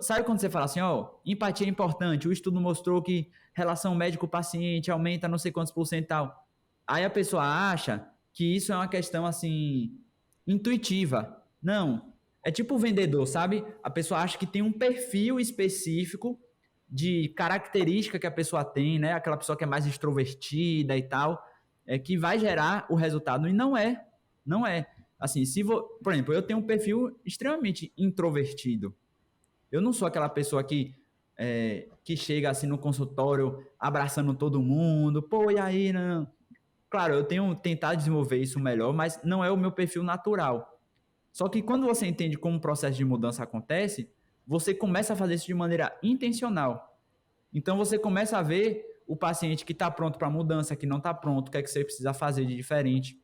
Sabe quando você fala assim, ó, empatia é importante, o estudo mostrou que relação médico-paciente aumenta não sei quantos por cento e tal. Aí a pessoa acha que isso é uma questão, assim, intuitiva. Não. É tipo o vendedor, sabe? A pessoa acha que tem um perfil específico de característica que a pessoa tem, né? Aquela pessoa que é mais extrovertida e tal, que vai gerar o resultado. E não é. Não é. Assim, por exemplo, eu tenho um perfil extremamente introvertido. Eu não sou aquela pessoa que chega assim no consultório abraçando todo mundo, pô, e aí, não. Claro, eu tenho tentado desenvolver isso melhor, mas não é o meu perfil natural. Só que quando você entende como o processo de mudança acontece, você começa a fazer isso de maneira intencional. Então você começa a ver o paciente que está pronto para a mudança, que não está pronto, o que é que você precisa fazer de diferente.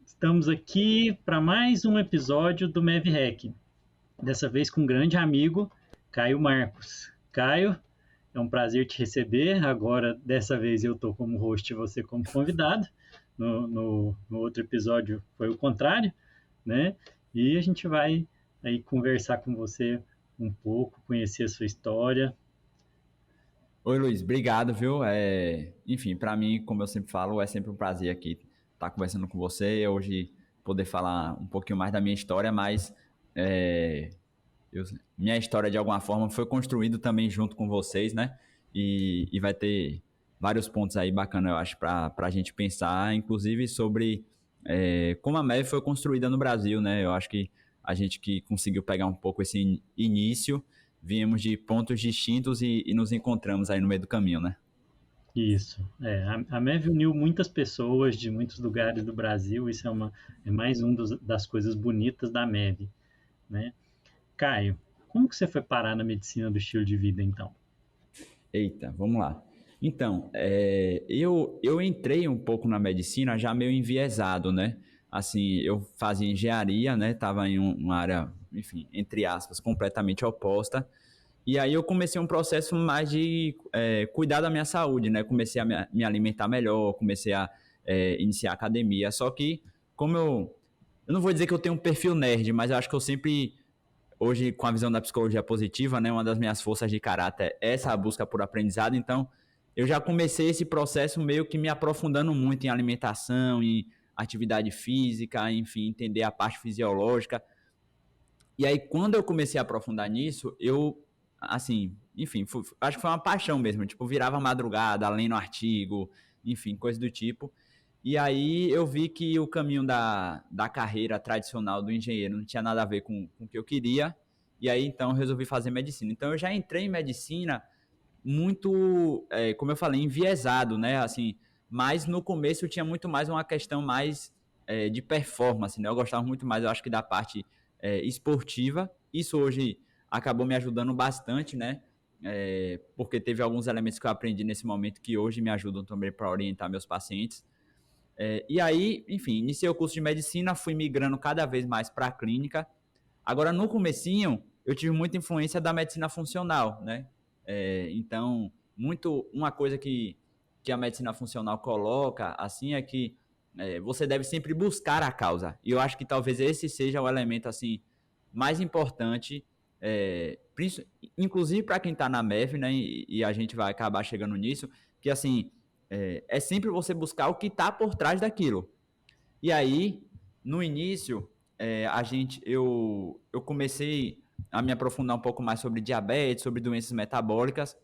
Estamos aqui para mais um episódio do MevHack. Dessa vez com um grande amigo, Caio Marcos. Caio, é um prazer te receber. Agora, dessa vez, eu estou como host e você como convidado. No outro episódio foi o contrário, né? E a gente vai aí conversar com você um pouco, conhecer a sua história. Oi, Luiz, obrigado, viu? Enfim, para mim, como eu sempre falo, é sempre um prazer aqui estar conversando com você. Hoje poder falar um pouquinho mais da minha história, mas é, minha história, de alguma forma, foi construída também junto com vocês, né? E vai ter vários pontos aí bacanas, eu acho, para a gente pensar, inclusive sobre como a MEV foi construída no Brasil, né? Eu acho que a gente que conseguiu pegar um pouco esse início, viemos de pontos distintos e nos encontramos aí no meio do caminho, né? Isso. A MEV uniu muitas pessoas de muitos lugares do Brasil. Isso é mais das coisas bonitas da MEV, né? Caio, como que você foi parar na medicina do estilo de vida, então? Eita, vamos lá. Então, eu entrei um pouco na medicina já meio enviesado, né? Assim, eu fazia engenharia, né? Tava em uma área, enfim, entre aspas, completamente oposta. E aí eu comecei um processo mais de cuidar da minha saúde, né? Comecei a me alimentar melhor, comecei a iniciar a academia. Só que, como eu não vou dizer que eu tenho um perfil nerd, mas eu acho que eu sempre hoje, com a visão da psicologia positiva, né, uma das minhas forças de caráter é essa busca por aprendizado. Então, eu já comecei esse processo meio que me aprofundando muito em alimentação, em atividade física, enfim, entender a parte fisiológica. E aí, quando eu comecei a aprofundar nisso, assim, enfim, acho que foi uma paixão mesmo. Tipo, virava madrugada, lendo artigo, enfim, coisa do tipo. E aí eu vi que o caminho da carreira tradicional do engenheiro não tinha nada a ver com o que eu queria. E aí então eu resolvi fazer medicina. Então eu já entrei em medicina muito, como eu falei, enviesado, né? Assim, mas no começo eu tinha muito mais uma questão mais de performance, né? Eu gostava muito mais, eu acho que da parte esportiva. Isso hoje acabou me ajudando bastante, né? Porque teve alguns elementos que eu aprendi nesse momento que hoje me ajudam também para orientar meus pacientes. E aí, enfim, iniciei o curso de medicina, fui migrando cada vez mais para a clínica. Agora, no comecinho, eu tive muita influência da medicina funcional, né? Então, muito uma coisa que a medicina funcional coloca, assim, é que você deve sempre buscar a causa. E eu acho que talvez esse seja o elemento, assim, mais importante, é, inclusive para quem está na MEV, né? E a gente vai acabar chegando nisso, que, assim, é sempre você buscar o que está por trás daquilo. E aí, no início, eu comecei a me aprofundar um pouco mais sobre diabetes, sobre doenças metabólicas.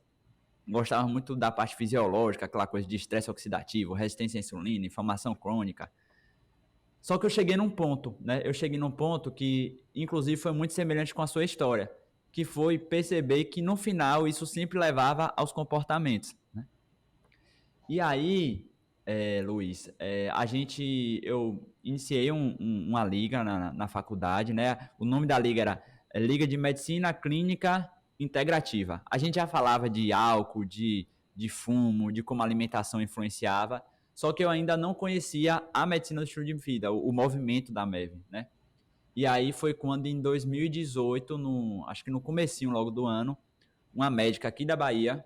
Gostava muito da parte fisiológica, aquela coisa de estresse oxidativo, resistência à insulina, inflamação crônica. Só que eu cheguei num ponto, né? Eu cheguei num ponto que, inclusive, foi muito semelhante com a sua história, que foi perceber que no final isso sempre levava aos comportamentos, né? E aí, Luiz, eu iniciei uma liga na faculdade, né? O nome da liga era Liga de Medicina Clínica Integrativa. A gente já falava de álcool, de fumo, de como a alimentação influenciava, só que eu ainda não conhecia a medicina do estilo de vida, o movimento da MEV, né? E aí foi quando em 2018, acho que no comecinho logo do ano, uma médica aqui da Bahia,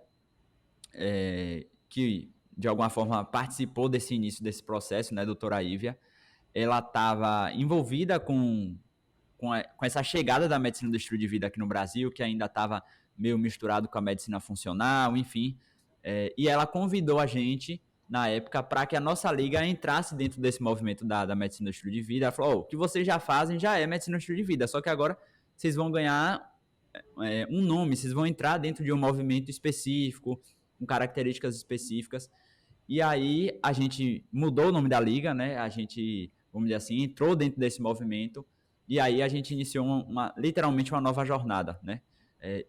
que de alguma forma participou desse início desse processo, né, doutora Ívia, ela estava envolvida com essa chegada da medicina do estilo de vida aqui no Brasil, que ainda estava meio misturado com a medicina funcional, enfim. E ela convidou a gente, na época, para que a nossa liga entrasse dentro desse movimento da medicina do estilo de vida. Ela falou, o que vocês já fazem já é medicina do estilo de vida, só que agora vocês vão ganhar um nome, vocês vão entrar dentro de um movimento específico, com características específicas. E aí a gente mudou o nome da liga, né? A gente, vamos dizer assim, entrou dentro desse movimento e aí a gente iniciou literalmente uma nova jornada, né?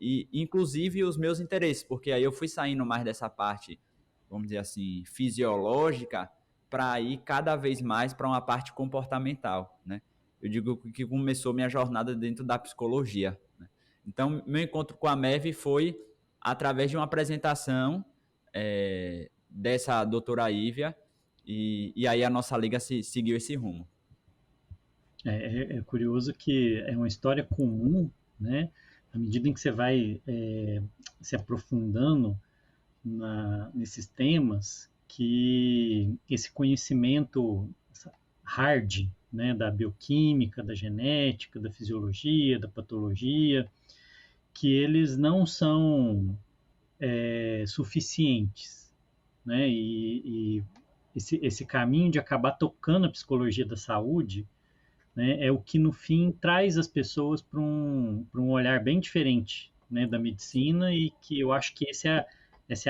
E inclusive os meus interesses, porque aí eu fui saindo mais dessa parte, vamos dizer assim, fisiológica, para ir cada vez mais para uma parte comportamental, né? Eu digo que começou minha jornada dentro da psicologia, né? Então, meu encontro com a MEV foi através de uma apresentação dessa doutora Ívia, e aí a nossa liga seguiu esse rumo. É curioso que é uma história comum, né? À medida em que você vai se aprofundando nesses temas, que esse conhecimento hard, né, da bioquímica, da genética, da fisiologia, da patologia, que eles não são suficientes, né? E esse caminho de acabar tocando a psicologia da saúde, né, é o que no fim traz as pessoas para um olhar bem diferente, né, da medicina, e que eu acho que essa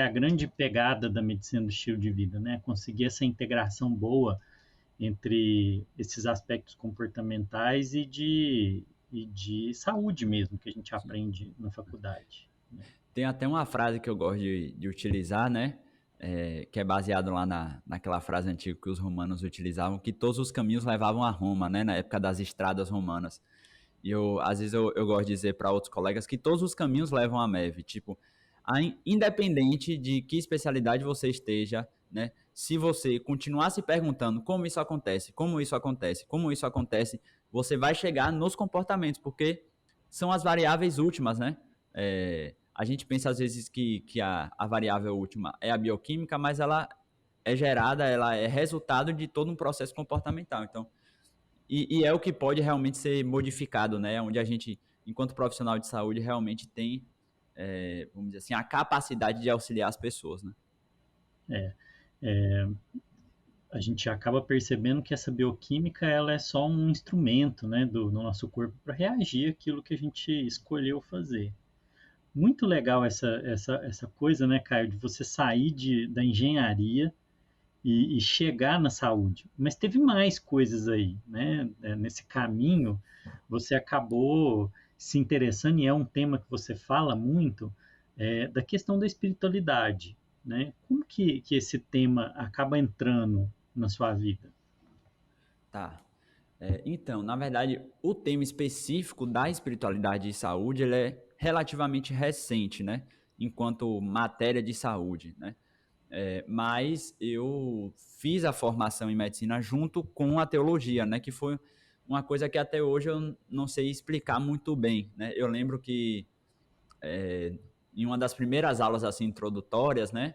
é a grande pegada da medicina do estilo de vida, né? Conseguir essa integração boa entre esses aspectos comportamentais e de saúde mesmo, que a gente aprende na faculdade, né? Tem até uma frase que eu gosto de utilizar, né? Que é baseado lá naquela frase antiga que os romanos utilizavam, que todos os caminhos levavam a Roma, né? Na época das estradas romanas. E às vezes eu gosto de dizer para outros colegas que todos os caminhos levam a MEV. Tipo, independente de que especialidade você esteja, né? Se você continuar se perguntando como isso acontece, como isso acontece, como isso acontece, você vai chegar nos comportamentos, porque são as variáveis últimas, né? A gente pensa às vezes que a variável última é a bioquímica, mas ela é gerada, ela é resultado de todo um processo comportamental. Então, e é o que pode realmente ser modificado, né? Onde a gente, enquanto profissional de saúde, realmente tem, vamos dizer assim, a capacidade de auxiliar as pessoas, né? A gente acaba percebendo que essa bioquímica ela é só um instrumento, né, do nosso corpo para reagir àquilo que a gente escolheu fazer. Muito legal essa coisa, né, Caio, de você sair da engenharia e chegar na saúde. Mas teve mais coisas aí, né? Nesse caminho, você acabou se interessando, e é um tema que você fala muito, da questão da espiritualidade, né? Como que esse tema acaba entrando na sua vida? Tá. Então, na verdade, o tema específico da espiritualidade e saúde, ele é relativamente recente, né? Enquanto matéria de saúde, né? Mas eu fiz a formação em medicina junto com a teologia, né? Que foi uma coisa que até hoje eu não sei explicar muito bem, né? Eu lembro que em uma das primeiras aulas assim introdutórias, né?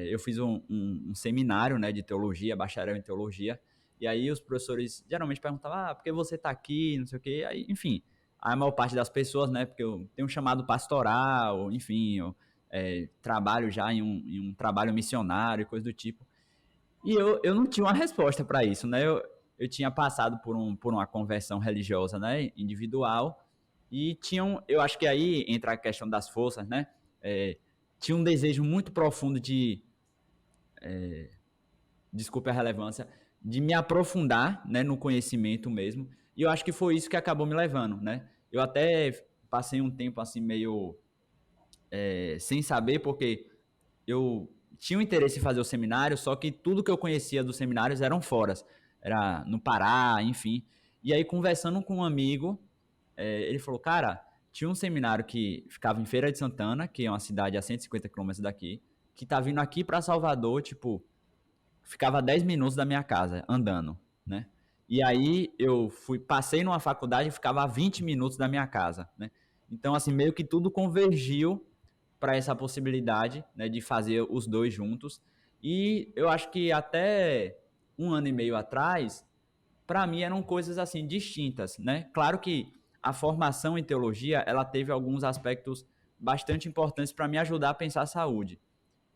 Eu fiz um seminário, né, de teologia, bacharel em teologia, e aí os professores geralmente perguntavam, por que você está aqui, não sei o quê, aí, enfim, a maior parte das pessoas, né, porque eu tenho um chamado pastoral, enfim, eu trabalho já em um trabalho missionário, coisa do tipo, e eu não tinha uma resposta para isso, né, eu tinha passado por uma conversão religiosa, né, individual, e eu acho que aí entra a questão das forças, né, tinha um desejo muito profundo desculpe a relevância, de me aprofundar, né, no conhecimento mesmo, e eu acho que foi isso que acabou me levando, né. Eu até passei um tempo assim meio sem saber, porque eu tinha um interesse em fazer o seminário, só que tudo que eu conhecia dos seminários eram fora, era no Pará, enfim. E aí, conversando com um amigo, ele falou, cara, tinha um seminário que ficava em Feira de Santana, que é uma cidade a 150 quilômetros daqui, que tá vindo aqui para Salvador, tipo, ficava 10 minutos da minha casa, andando, né? E aí eu passei numa faculdade e ficava a 20 minutos da minha casa, né? Então, assim, meio que tudo convergiu para essa possibilidade, né, de fazer os dois juntos. E eu acho que até um ano e meio atrás, para mim eram coisas assim distintas, né? Claro que a formação em teologia, ela teve alguns aspectos bastante importantes para me ajudar a pensar a saúde.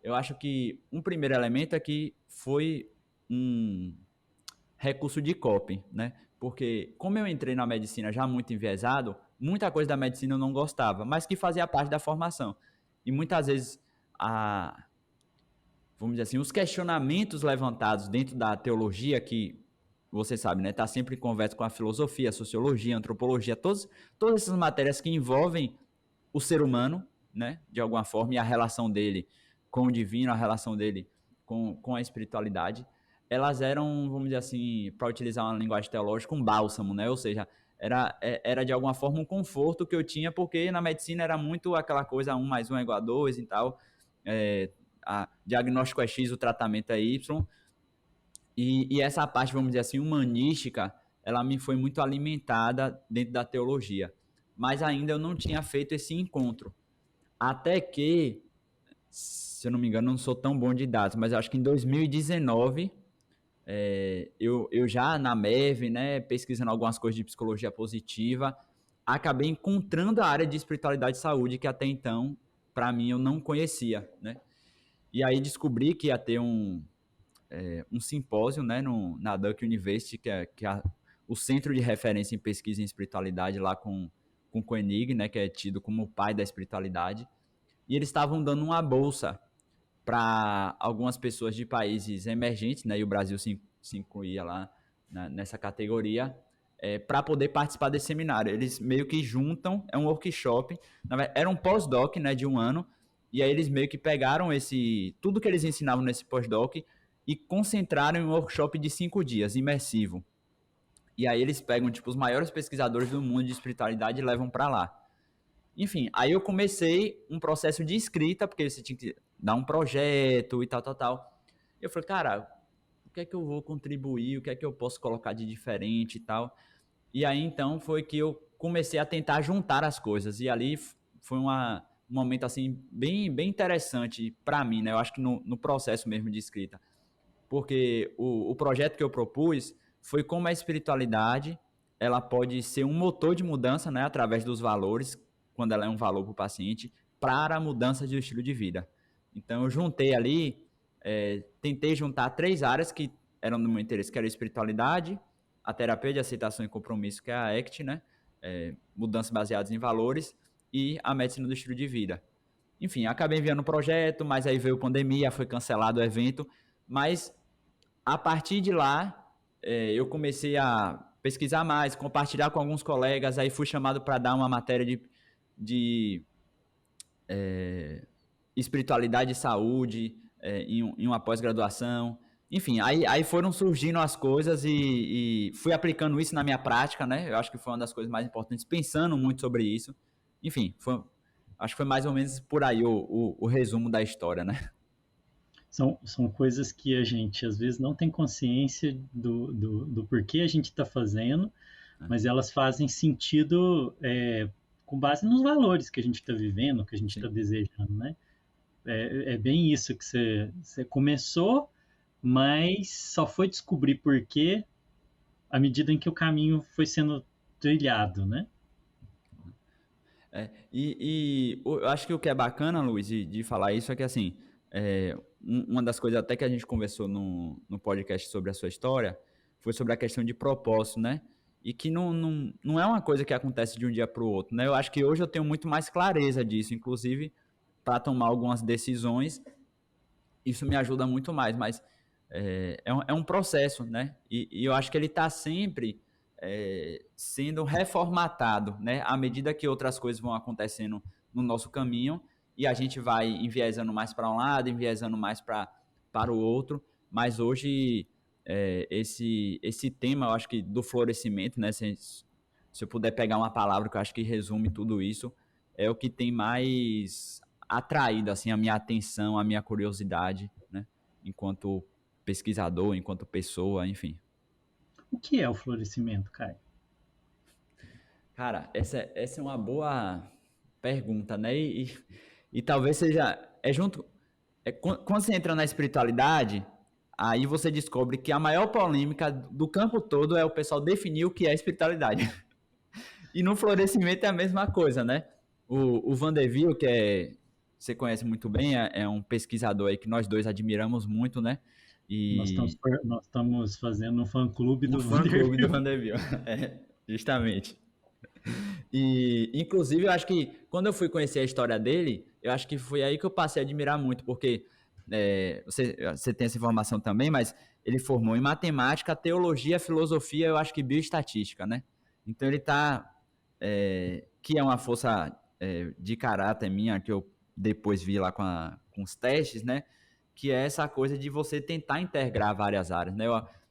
Eu acho que um primeiro elemento é que foi um recurso de coping, né? Porque como eu entrei na medicina já muito enviesado, muita coisa da medicina eu não gostava, mas que fazia parte da formação. E muitas vezes vamos dizer assim, os questionamentos levantados dentro da teologia, que você sabe, né, tá sempre em conversa com a filosofia, a sociologia, a antropologia, todas essas matérias que envolvem o ser humano, né, de alguma forma, e a relação dele com o divino, a relação dele com a espiritualidade, elas eram, vamos dizer assim, para utilizar uma linguagem teológica, um bálsamo, né, ou seja, era de alguma forma um conforto que eu tinha, porque na medicina era muito aquela coisa 1 mais 1 é igual a 2 e tal, diagnóstico é X, o tratamento é Y, e essa parte, vamos dizer assim, humanística, ela me foi muito alimentada dentro da teologia. Mas ainda eu não tinha feito esse encontro. Até que, se eu não me engano, não sou tão bom de dados, mas acho que em 2019, eu já na MEV, né, pesquisando algumas coisas de psicologia positiva, acabei encontrando a área de espiritualidade e saúde que até então, para mim, eu não conhecia, né? E aí descobri que ia ter um simpósio, né, na Duke University, que é o centro de referência em pesquisa em espiritualidade lá com Koenig, né, que é tido como o pai da espiritualidade. E eles estavam dando uma bolsa para algumas pessoas de países emergentes, né, e o Brasil se incluía lá nessa categoria, para poder participar desse seminário. Eles meio que juntam, é um workshop, era um pós-doc, né, de 1 ano, e aí eles meio que pegaram tudo que eles ensinavam nesse pós-doc e concentraram em um workshop de 5 dias, imersivo. E aí eles pegam, tipo, os maiores pesquisadores do mundo de espiritualidade e levam para lá. Enfim, aí eu comecei um processo de escrita, porque você tinha que dar um projeto e tal. E eu falei, cara, o que é que eu vou contribuir, o que é que eu posso colocar de diferente e tal. E aí, então, foi que eu comecei a tentar juntar as coisas. E ali foi um momento, assim, bem interessante para mim, né? Eu acho que no processo mesmo de escrita. Porque o projeto que eu propus foi como a espiritualidade ela pode ser um motor de mudança, né, através dos valores, quando ela é um valor para o paciente, para a mudança de estilo de vida. Então, eu juntei ali, tentei juntar 3 áreas que eram do meu interesse, que era a espiritualidade, a terapia de aceitação e compromisso, que é a ACT, né, mudanças baseadas em valores, e a medicina do estilo de vida. Enfim, acabei enviando o projeto, mas aí veio a pandemia, foi cancelado o evento, mas a partir de lá, eu comecei a pesquisar mais, compartilhar com alguns colegas, aí fui chamado para dar uma matéria de espiritualidade e saúde em uma pós-graduação. Enfim, aí foram surgindo as coisas e fui aplicando isso na minha prática, né? Eu acho que foi uma das coisas mais importantes, pensando muito sobre isso. Enfim, acho que foi mais ou menos por aí o resumo da história, né? São coisas que a gente às vezes não tem consciência do porquê a gente está fazendo, mas elas fazem sentido com base nos valores que a gente está vivendo, que a gente está desejando, né? É bem isso que você começou, mas só foi descobrir porquê à medida em que o caminho foi sendo trilhado, né? Eu acho que o que é bacana, Luiz, de falar isso é que, assim, uma das coisas até que a gente conversou no podcast sobre a sua história foi sobre a questão de propósito, né? E que não é uma coisa que acontece de um dia para o outro, né? Eu acho que hoje eu tenho muito mais clareza disso, inclusive para tomar algumas decisões, isso me ajuda muito mais, mas é um processo, né? E eu acho que ele está sempre sendo reformatado, né? À medida que outras coisas vão acontecendo no nosso caminho e a gente vai enviesando mais para um lado, enviesando mais para o outro, mas hoje esse tema, eu acho que do florescimento, né? Se eu puder pegar uma palavra que eu acho que resume tudo isso, é o que tem mais atraído assim a minha atenção, a minha curiosidade, né? Enquanto pesquisador, enquanto pessoa, enfim. O que é o florescimento, Caio? Cara, essa é uma boa pergunta, né? E talvez seja. Quando você entra na espiritualidade, aí você descobre que a maior polêmica do campo todo é o pessoal definir o que é espiritualidade. E no florescimento é a mesma coisa, né? O Vandeville, você conhece muito bem, é um pesquisador aí que nós dois admiramos muito, né? E Nós estamos fazendo um fã-clube um do fã-clube do Vanderbilt. Vandeville. É, justamente. E, inclusive, eu acho que quando eu fui conhecer a história dele, eu acho que foi aí que eu passei a admirar muito, porque você tem essa informação também, mas ele formou em matemática, teologia, filosofia, eu acho que bioestatística, né? Então ele está, que é uma força de caráter minha, que eu depois vi lá com os testes, né? Que é essa coisa de você tentar integrar várias áreas, né?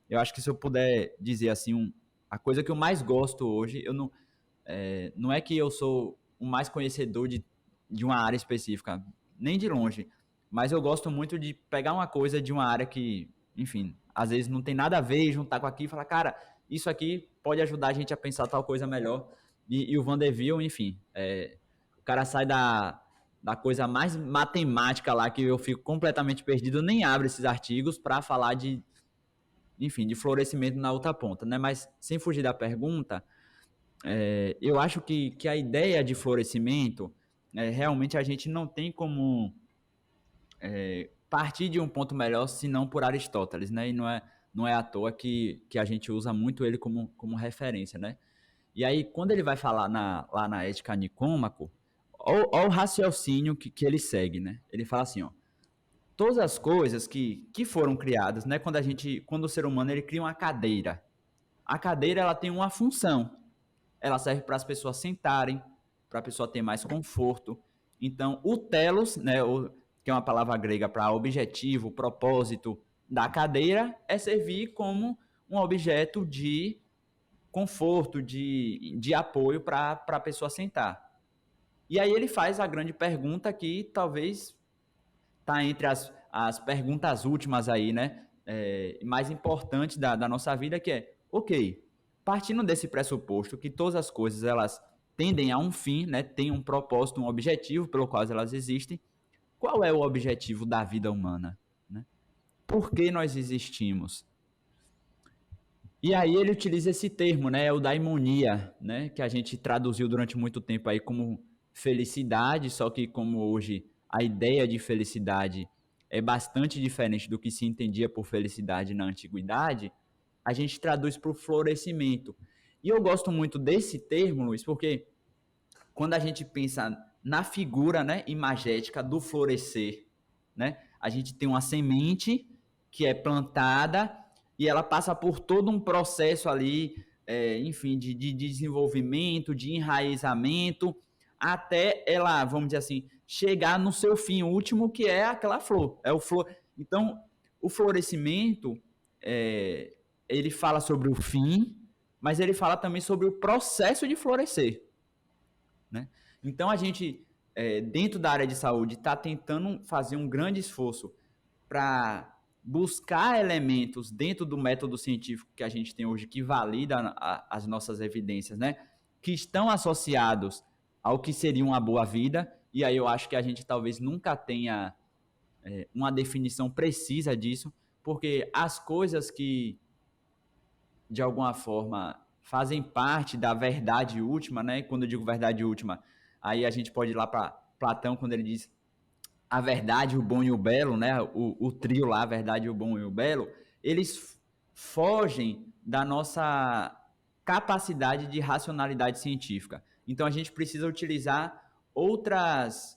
Eu acho que se eu puder dizer assim, a coisa que eu mais gosto hoje, eu não é que eu sou o mais conhecedor de uma área específica, nem de longe, mas eu gosto muito de pegar uma coisa de uma área que, enfim, às vezes não tem nada a ver, juntar com aqui e falar, cara, isso aqui pode ajudar a gente a pensar tal coisa melhor. E o Vandeville, enfim, o cara sai da coisa mais matemática lá, que eu fico completamente perdido, nem abre esses artigos para falar enfim, de florescimento na outra ponta, né? Mas sem fugir da pergunta, eu acho que a ideia de florescimento, realmente a gente não tem como partir de um ponto melhor senão por Aristóteles, né? E não é à toa que a gente usa muito ele como referência, né? E aí, quando ele vai falar lá na Ética Nicômaco, olha o raciocínio que ele segue, né? Ele fala assim, ó, todas as coisas que foram criadas, né? Quando o ser humano ele cria uma cadeira, a cadeira ela tem uma função, ela serve para as pessoas sentarem, para a pessoa ter mais conforto. Então, o telos, né, que é uma palavra grega para objetivo, propósito da cadeira, é servir como um objeto de conforto, de apoio para a pessoa sentar. E aí ele faz a grande pergunta que talvez está entre as perguntas últimas aí, né? Mais importantes da nossa vida, que é, ok, partindo desse pressuposto que todas as coisas elas tendem a um fim, né? Tem um propósito, um objetivo pelo qual elas existem. Qual é o objetivo da vida humana? Né? Por que nós existimos? E aí ele utiliza esse termo, né? O daimonia, né? Que a gente traduziu durante muito tempo aí como felicidade, só que como hoje a ideia de felicidade é bastante diferente do que se entendia por felicidade na antiguidade, a gente traduz para o florescimento. E eu gosto muito desse termo, Luiz, porque quando a gente pensa na figura, né, imagética do florescer, né, a gente tem uma semente que é plantada e ela passa por todo um processo ali, enfim, de desenvolvimento, de enraizamento, até ela, vamos dizer assim, chegar no seu fim último, que é aquela flor. É o flor. Então, o florescimento, ele fala sobre o fim, mas ele fala também sobre o processo de florescer. Né? Então, a gente, dentro da área de saúde, está tentando fazer um grande esforço para buscar elementos dentro do método científico que a gente tem hoje, que valida as nossas evidências, né? Que estão associados ao que seria uma boa vida, e aí eu acho que a gente talvez nunca tenha uma definição precisa disso, porque as coisas que, de alguma forma, fazem parte da verdade última, né? Quando eu digo verdade última, aí a gente pode ir lá para Platão, quando ele diz a verdade, o bom e o belo, né? O trio lá, a verdade, o bom e o belo, eles fogem da nossa capacidade de racionalidade científica. Então a gente precisa utilizar outros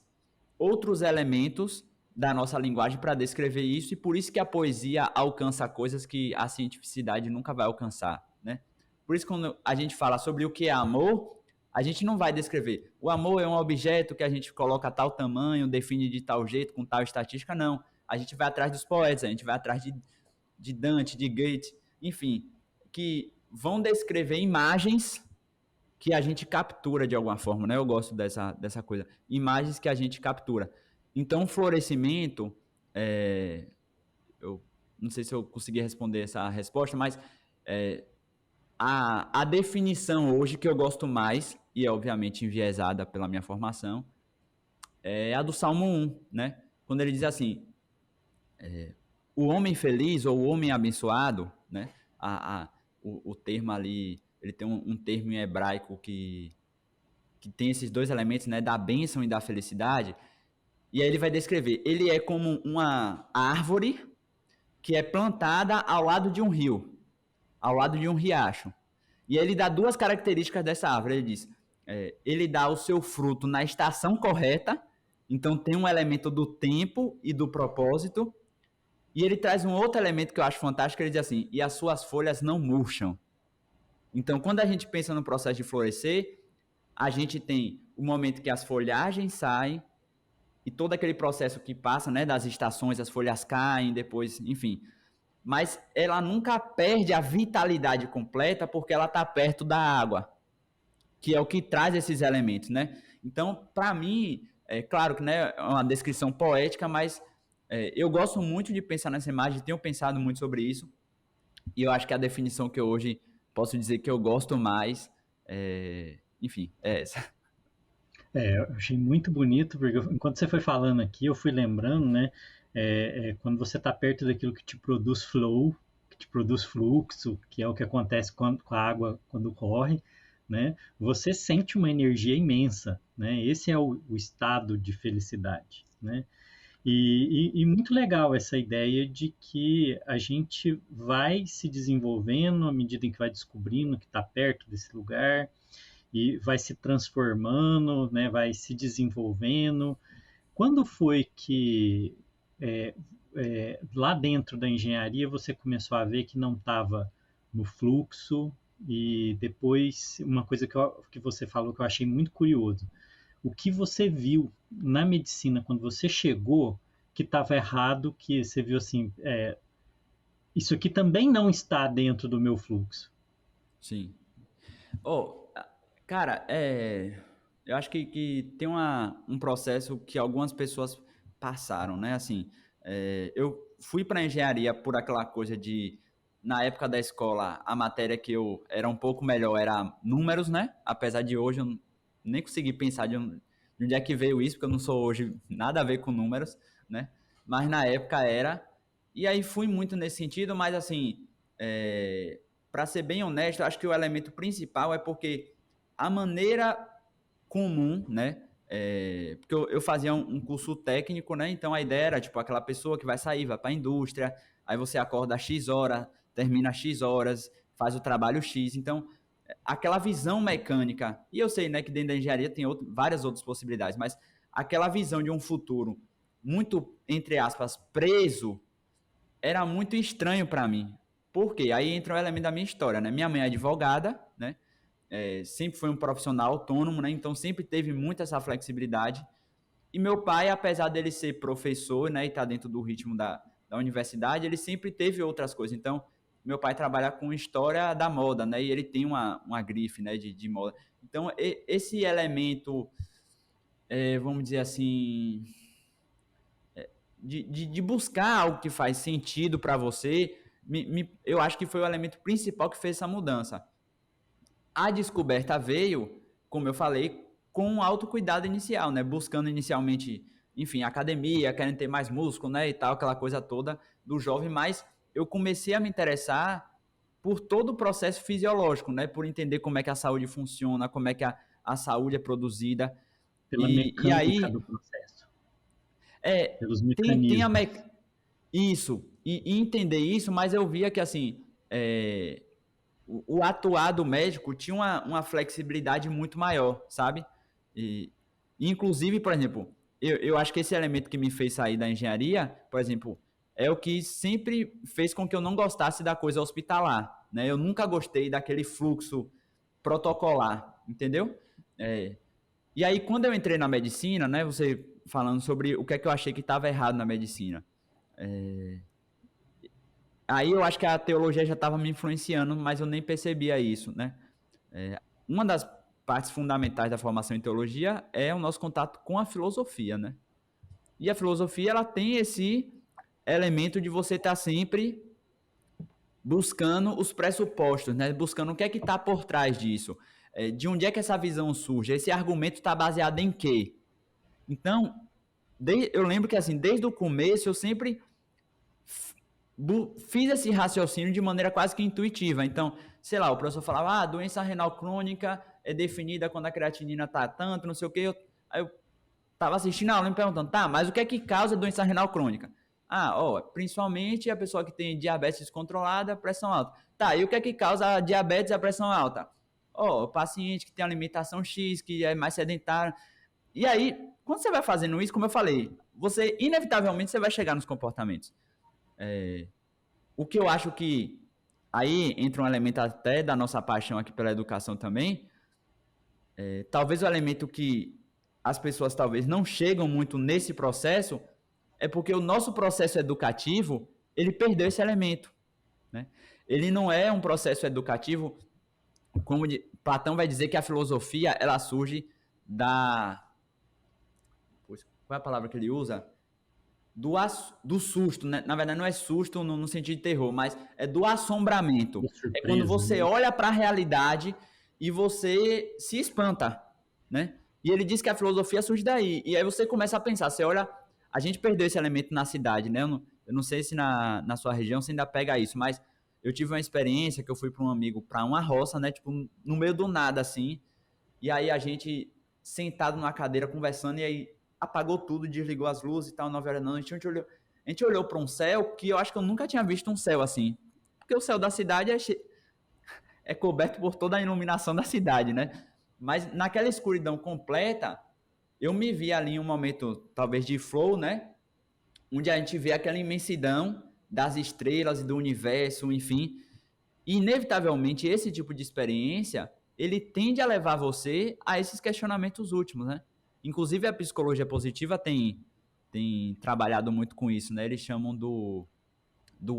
elementos da nossa linguagem para descrever isso, e por isso que a poesia alcança coisas que a cientificidade nunca vai alcançar, né? Por isso, quando a gente fala sobre o que é amor, a gente não vai descrever. O amor é um objeto que a gente coloca a tal tamanho, define de tal jeito, com tal estatística, não. A gente vai atrás dos poetas, a gente vai atrás de Dante, de Goethe, enfim, que vão descrever imagens que a gente captura de alguma forma, né? Eu gosto dessa coisa. Imagens que a gente captura. Então, o florescimento, eu não sei se eu consegui responder essa resposta, mas a definição hoje que eu gosto mais, e é obviamente enviesada pela minha formação, é a do Salmo 1, né? Quando ele diz assim, o homem feliz ou o homem abençoado, né? O termo ali, ele tem um termo em hebraico que tem esses dois elementos, né? Da bênção e da felicidade. E aí ele vai descrever, ele é como uma árvore que é plantada ao lado de um rio, ao lado de um riacho. E ele dá duas características dessa árvore. Ele diz, ele dá o seu fruto na estação correta, então tem um elemento do tempo e do propósito. E ele traz um outro elemento que eu acho fantástico, ele diz assim, e as suas folhas não murcham. Então, quando a gente pensa no processo de florescer, a gente tem o momento que as folhagens saem, e todo aquele processo que passa, né, das estações, as folhas caem, depois, enfim. Mas ela nunca perde a vitalidade completa porque ela está perto da água, que é o que traz esses elementos, né? Então, para mim, é claro que, né, é uma descrição poética, mas eu gosto muito de pensar nessa imagem, tenho pensado muito sobre isso, e eu acho que a definição que eu hoje posso dizer que eu gosto mais, enfim, é essa. Eu achei muito bonito, porque enquanto você foi falando aqui, eu fui lembrando, né? Quando você está perto daquilo que te produz flow, que te produz fluxo, que é o que acontece com a água quando corre, né? Você sente uma energia imensa, né? Esse é o estado de felicidade, né? E muito legal essa ideia de que a gente vai se desenvolvendo à medida em que vai descobrindo que está perto desse lugar, e vai se transformando, né, vai se desenvolvendo. Quando foi que lá dentro da engenharia você começou a ver que não estava no fluxo e depois uma coisa que você falou que eu achei muito curioso, o que você viu na medicina quando você chegou que estava errado, que você viu assim, isso aqui também não está dentro do meu fluxo. Sim. Oh, cara, eu acho que tem um processo que algumas pessoas passaram, né? Assim, eu fui para engenharia por aquela coisa de, na época da escola, a matéria que eu era um pouco melhor era números, né? Apesar de hoje eu nem consegui pensar de onde é que veio isso, porque eu não sou hoje nada a ver com números, né? Mas na época era. E aí fui muito nesse sentido, mas assim, para ser bem honesto, acho que o elemento principal é porque a maneira comum, né? Porque eu fazia um curso técnico, né? Então a ideia era tipo aquela pessoa que vai sair, vai para a indústria, aí você acorda às X horas, termina às X horas, faz o trabalho X. Então, aquela visão mecânica, e eu sei, né, que dentro da engenharia tem várias outras possibilidades, mas aquela visão de um futuro muito, entre aspas, preso, era muito estranho para mim. Por quê? Aí entra o elemento da minha história, né? Minha mãe é advogada, né? Sempre foi um profissional autônomo, né? Então sempre teve muito essa flexibilidade. E meu pai, apesar dele ser professor, né, e estar dentro do ritmo da universidade, ele sempre teve outras coisas. Então, meu pai trabalha com história da moda, né? E ele tem uma grife, né, de moda. Então, esse elemento, vamos dizer assim, de buscar algo que faz sentido para você, eu acho que foi o elemento principal que fez essa mudança. A descoberta veio, como eu falei, com um autocuidado inicial, né? Buscando inicialmente, enfim, academia, querendo ter mais músculo, né? E tal, aquela coisa toda do jovem, mas eu comecei a me interessar por todo o processo fisiológico, né? Por entender como é que a saúde funciona, como é que a saúde é produzida. Pela E mecânica aí, do processo, é, pelos tem mecanismos. isso, e entender isso, mas eu via que, assim, o atuar do médico tinha uma flexibilidade muito maior, sabe? E, inclusive, por exemplo, eu acho que esse elemento que me fez sair da engenharia, por exemplo, é o que sempre fez com que eu não gostasse da coisa hospitalar, né? Eu nunca gostei daquele fluxo protocolar, entendeu? E aí, quando eu entrei na medicina, né, você falando sobre o que é que eu achei que estava errado na medicina, aí eu acho que a teologia já estava me influenciando, mas eu nem percebia isso, né? Uma das partes fundamentais da formação em teologia é o nosso contato com a filosofia, né? E a filosofia, ela tem esse elemento de você estar sempre buscando os pressupostos, né? Buscando o que é que está por trás disso. De onde é que essa visão surge? Esse argumento está baseado em quê? Então, eu lembro que assim, desde o começo eu sempre fiz esse raciocínio de maneira quase que intuitiva. Então, sei lá, o professor falava, a doença renal crônica é definida quando a creatinina tá tanto, não sei o quê. Aí eu tava assistindo a aula e me perguntando, tá, mas o que é que causa doença renal crônica? Principalmente a pessoa que tem diabetes descontrolada, pressão alta. Tá, e o que é que causa a diabetes e a pressão alta? O paciente que tem alimentação X, que é mais sedentário. E aí, quando você vai fazendo isso, como eu falei, você, inevitavelmente, você vai chegar nos comportamentos. O que eu acho que aí entra um elemento até da nossa paixão aqui pela educação também, talvez o elemento que as pessoas talvez não chegam muito nesse processo é porque o nosso processo educativo, ele perdeu esse elemento, né? Ele não é um processo educativo, como Platão vai dizer que a filosofia, ela surge qual é a palavra que ele usa? Do susto, né? Na verdade não é susto no sentido de terror, mas é do assombramento. Surpresa, é quando você né? olha para a realidade e você se espanta, né? E ele diz que a filosofia surge daí. E aí você começa a pensar, você olha, a gente perdeu esse elemento na cidade, né? Eu não sei se na sua região você ainda pega isso, mas eu tive uma experiência que eu fui para um amigo, para uma roça, né? Tipo, no meio do nada, assim. E aí a gente sentado numa cadeira conversando, e aí apagou tudo, desligou as luzes e tal, 9 horas da noite. A gente olhou para um céu que eu acho que eu nunca tinha visto um céu assim. Porque o céu da cidade é coberto por toda a iluminação da cidade, né? Mas naquela escuridão completa, eu me vi ali em um momento, talvez de flow, né? Onde a gente vê aquela imensidão das estrelas e do universo, enfim. E, inevitavelmente, esse tipo de experiência, ele tende a levar você a esses questionamentos últimos, né? Inclusive, a psicologia positiva tem trabalhado muito com isso, né? Eles chamam do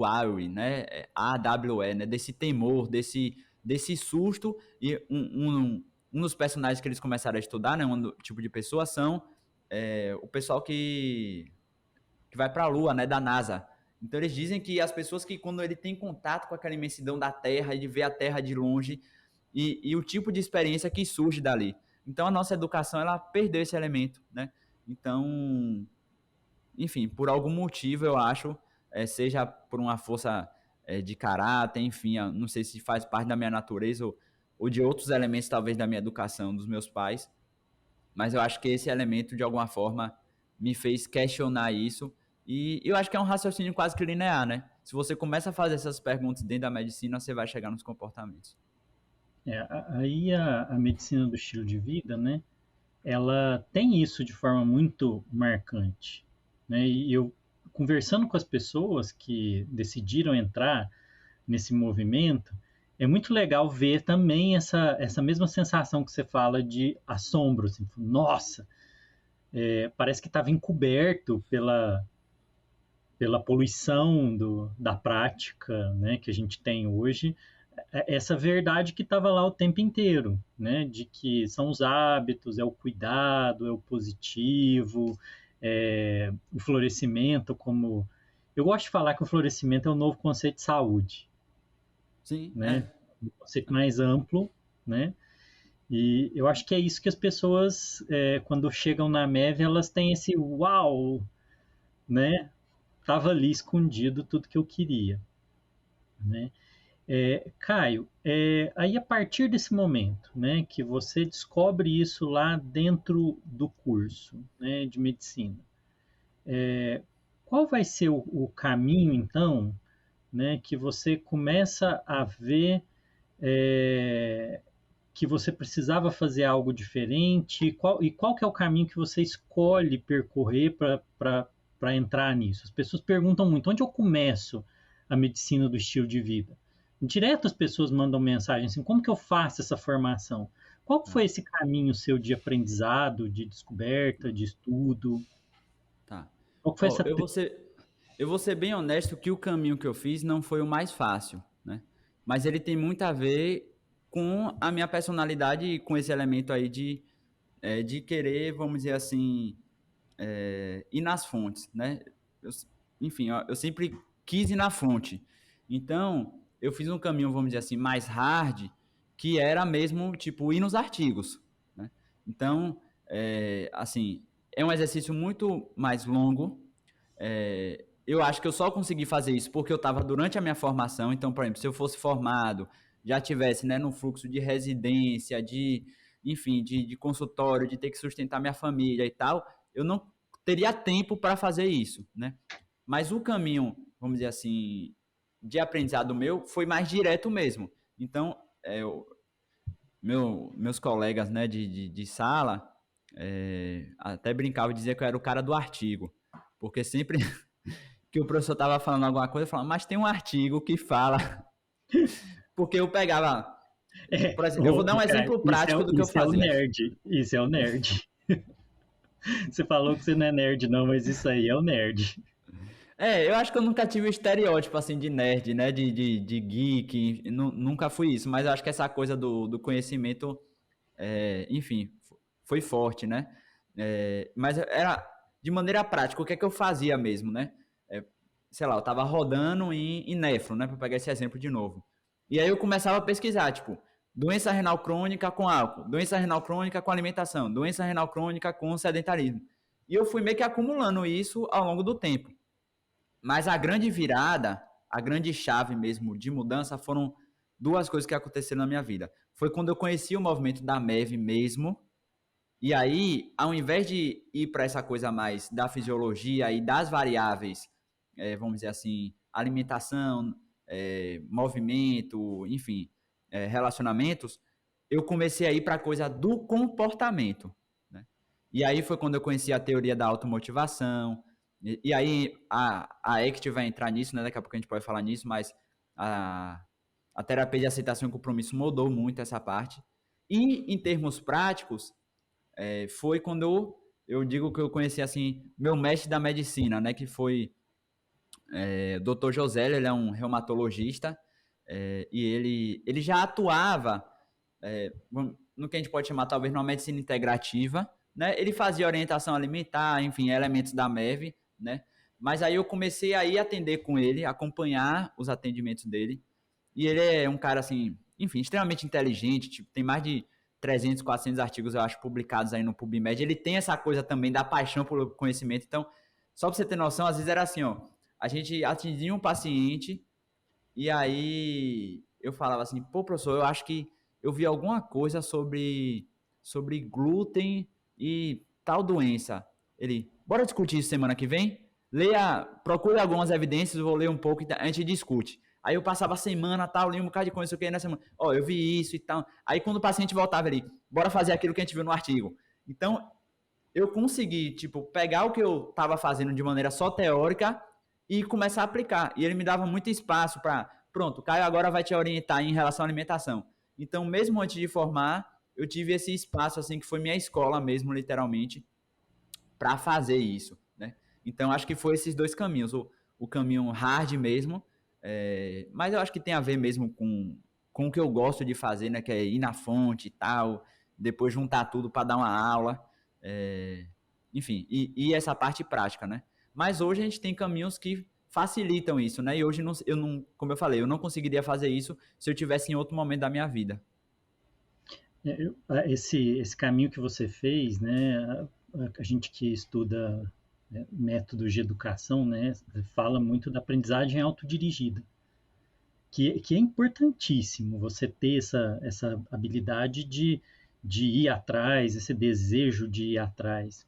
AWE, né? AWE, né? Desse temor, desse susto. E um dos personagens que eles começaram a estudar, né? Um tipo de pessoa são o pessoal que vai para a Lua, né? Da NASA. Então eles dizem que as pessoas que quando ele tem contato com aquela imensidão da Terra e de ver a Terra de longe e o tipo de experiência que surge dali. Então a nossa educação ela perdeu esse elemento, né? Então, enfim, por algum motivo eu acho, seja por uma força de caráter, enfim, não sei se faz parte da minha natureza ou de outros elementos talvez da minha educação, dos meus pais, mas eu acho que esse elemento de alguma forma me fez questionar isso e eu acho que é um raciocínio quase que linear, né? Se você começa a fazer essas perguntas dentro da medicina, você vai chegar nos comportamentos. Aí a medicina do estilo de vida, né? Ela tem isso de forma muito marcante, né? E eu conversando com as pessoas que decidiram entrar nesse movimento, é muito legal ver também essa mesma sensação que você fala de assombro, assim, nossa, parece que estava encoberto pela poluição da prática, né, que a gente tem hoje, essa verdade que estava lá o tempo inteiro, né, de que são os hábitos, é o cuidado, é o positivo, o florescimento como... Eu gosto de falar que o florescimento é o novo conceito de saúde, Sim, né, um conceito mais amplo, né, e eu acho que é isso que as pessoas, quando chegam na MEV, elas têm esse uau, né, tava ali escondido tudo que eu queria, né. Caio, aí a partir desse momento, né, que você descobre isso lá dentro do curso, né, de medicina, qual vai ser o caminho, então, né, que você começa a ver que você precisava fazer algo diferente? Qual que é o caminho que você escolhe percorrer para entrar nisso? As pessoas perguntam muito, onde eu começo a medicina do estilo de vida? Direto as pessoas mandam mensagem assim, como que eu faço essa formação? Qual foi esse caminho seu de aprendizado, de descoberta, de estudo? tá. Qual foi Ó, essa... eu vou ser bem honesto que o caminho que eu fiz não foi o mais fácil, né? Mas ele tem muito a ver com a minha personalidade e com esse elemento aí de querer, vamos dizer assim, ir nas fontes, né? Eu, enfim, ó, eu sempre quis ir na fonte. Então, eu fiz um caminho, vamos dizer assim, mais hard, que era mesmo, tipo, ir nos artigos, né? Então, assim, é um exercício muito mais longo, eu acho que eu só consegui fazer isso porque eu estava durante a minha formação. Então, por exemplo, se eu fosse formado, já tivesse, né, no fluxo de residência, enfim, de consultório, de ter que sustentar minha família e tal, eu não teria tempo para fazer isso, né? Mas o caminho, vamos dizer assim, de aprendizado meu foi mais direto mesmo. Então, meus colegas, né, de sala até brincavam e diziam que eu era o cara do artigo, porque sempre que o professor estava falando alguma coisa, eu falava, mas tem um artigo que fala. Porque eu pegava. Por exemplo, eu vou dar um Cara, exemplo prático do que eu isso é o fazia. nerd. Isso é o nerd. Você falou que você não é nerd, não, mas isso aí é o nerd. Eu acho que eu nunca tive o estereótipo assim de nerd, né? De geek, nunca fui isso, mas eu acho que essa coisa do conhecimento, enfim, foi forte, né? Mas era de maneira prática, o que é que eu fazia mesmo, né? Sei lá, eu tava rodando em nefro, né? Para pegar esse exemplo de novo. E aí eu começava a pesquisar, tipo, doença renal crônica com álcool, doença renal crônica com alimentação, doença renal crônica com sedentarismo. E eu fui meio que acumulando isso ao longo do tempo. Mas a grande virada, a grande chave mesmo de mudança foram duas coisas que aconteceram na minha vida. Foi quando eu conheci o movimento da MEV mesmo. E aí, ao invés de ir para essa coisa mais da fisiologia e das variáveis, vamos dizer assim, alimentação, movimento, enfim, relacionamentos, eu comecei a ir para a coisa do comportamento. Né? E aí foi quando eu conheci a teoria da automotivação. E aí a ACT vai entrar nisso, né? Daqui a pouco a gente pode falar nisso, mas a terapia de aceitação e compromisso mudou muito essa parte. E em termos práticos, foi quando eu digo que eu conheci assim meu mestre da medicina, né? Que foi o Dr. José, ele é um reumatologista e ele já atuava no que a gente pode chamar talvez numa medicina integrativa, né? Ele fazia orientação alimentar, enfim, elementos da MEV, né? Mas aí eu comecei a ir atender com ele, acompanhar os atendimentos dele. E ele é um cara, assim, enfim, extremamente inteligente, tipo, tem mais de 300, 400 artigos, eu acho, publicados aí no PubMed. Ele tem essa coisa também da paixão pelo conhecimento. Então, só para você ter noção, às vezes era assim, ó, a gente atendia um paciente e aí eu falava assim, pô, professor, eu acho que eu vi alguma coisa sobre glúten e tal doença. Ele, bora discutir isso semana que vem? Procure algumas evidências, eu vou ler um pouco e a gente discute. Aí eu passava a semana, tal, li um bocado de coisa, isso aqui, na semana, eu vi isso e tal. Aí quando o paciente voltava ali, bora fazer aquilo que a gente viu no artigo. Então, eu consegui, tipo, pegar o que eu estava fazendo de maneira só teórica e começar a aplicar. E ele me dava muito espaço para, pronto, o Caio agora vai te orientar em relação à alimentação. Então, mesmo antes de formar, eu tive esse espaço, assim, que foi minha escola mesmo, literalmente, para fazer isso, né? Então, acho que foi esses dois caminhos. O caminho hard mesmo, mas eu acho que tem a ver mesmo com o que eu gosto de fazer, né? Que é ir na fonte e tal, depois juntar tudo para dar uma aula, enfim, e essa parte prática, né? Mas hoje a gente tem caminhos que facilitam isso, né? E hoje eu não, como eu falei, eu não conseguiria fazer isso se eu tivesse em outro momento da minha vida. Esse caminho que você fez, né? A gente que estuda métodos de educação, né? Fala muito da aprendizagem autodirigida, que é importantíssimo você ter essa habilidade de ir atrás, esse desejo de ir atrás.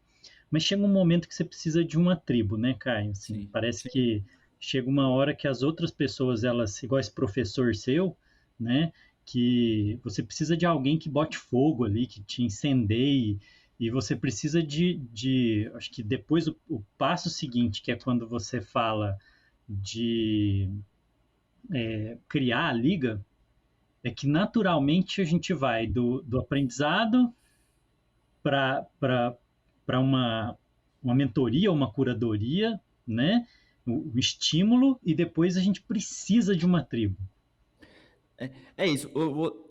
Mas chega um momento que você precisa de uma tribo, né, Caio? Assim, Sim. parece que chega uma hora que as outras pessoas, elas, igual esse professor seu, né, que você precisa de alguém que bote fogo ali, que te incendeie, e você precisa acho que depois o passo seguinte, que é quando você fala de criar a liga, é que naturalmente a gente vai do aprendizado para uma mentoria, uma curadoria, né? O estímulo, e depois a gente precisa de uma tribo. É isso.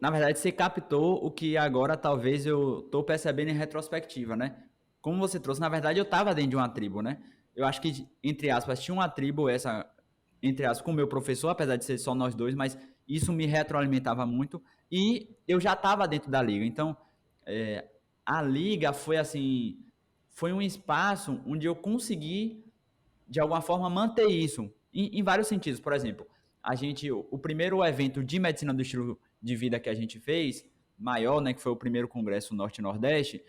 Na verdade, você captou o que agora talvez eu estou percebendo em retrospectiva, né? Como você trouxe, na verdade, eu estava dentro de uma tribo, né? Eu acho que, entre aspas, tinha uma tribo, entre aspas, com o meu professor, apesar de ser só nós dois, mas isso me retroalimentava muito. E eu já estava dentro da liga. Então, a liga foi assim, foi um espaço onde eu consegui de alguma forma, manter isso em vários sentidos. Por exemplo, o primeiro evento de medicina do estilo de vida que a gente fez, maior, né, que foi o primeiro congresso Norte e Nordeste,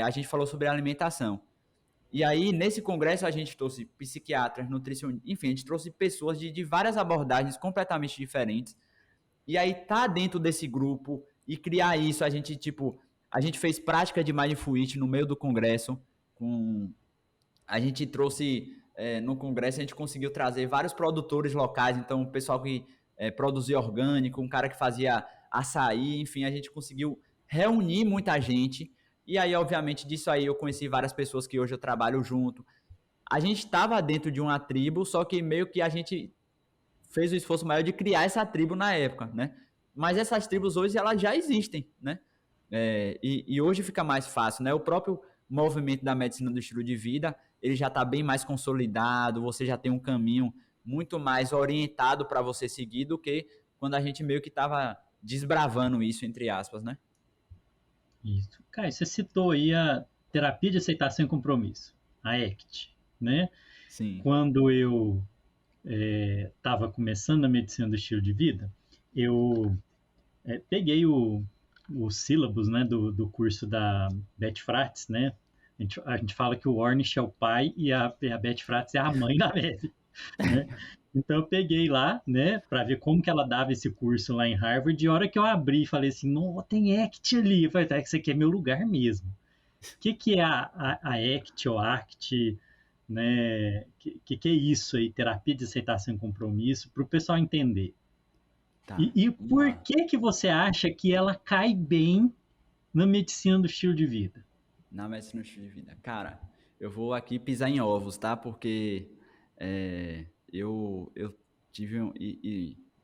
a gente falou sobre alimentação. E aí, nesse congresso, a gente trouxe psiquiatras, nutricionistas, enfim, a gente trouxe pessoas de várias abordagens completamente diferentes. E aí, tá dentro desse grupo e criar isso, a gente fez prática de Mindful Eating no meio do congresso. A gente trouxe, no congresso, a gente conseguiu trazer vários produtores locais, então, o pessoal que produzia orgânico, um cara que fazia açaí, enfim, a gente conseguiu reunir muita gente. E aí, obviamente, disso aí eu conheci várias pessoas que hoje eu trabalho junto. A gente estava dentro de uma tribo, só que meio que a gente fez o esforço maior de criar essa tribo na época, né? Mas essas tribos hoje, elas já existem, né? E hoje fica mais fácil, né? O próprio movimento da medicina do estilo de vida, ele já está bem mais consolidado, você já tem um caminho muito mais orientado para você seguir do que quando a gente meio que estava desbravando isso, entre aspas, né? Isso. Cara, você citou aí a terapia de aceitação e compromisso, a ACT, né? Sim. Quando eu estava começando a medicina do estilo de vida, eu peguei o sílabus, né, do curso da Beth Fratz, né? A gente fala que o Ornish é o pai e a Beth Fratz é a mãe da Beth, né? Então eu peguei lá, né, para ver como que ela dava esse curso lá em Harvard. E a hora que eu abri, falei assim, não, tem ACT ali. Eu falei, tá, isso aqui é meu lugar mesmo. O que é a ACT ou ACT, né? Que é isso aí, terapia de aceitação e compromisso, para o pessoal entender. Tá, E vamos por lá. que você acha que ela cai bem na medicina do estilo de vida? Na medicina do estilo de vida. Cara, eu vou aqui pisar em ovos, tá? Porque eu tive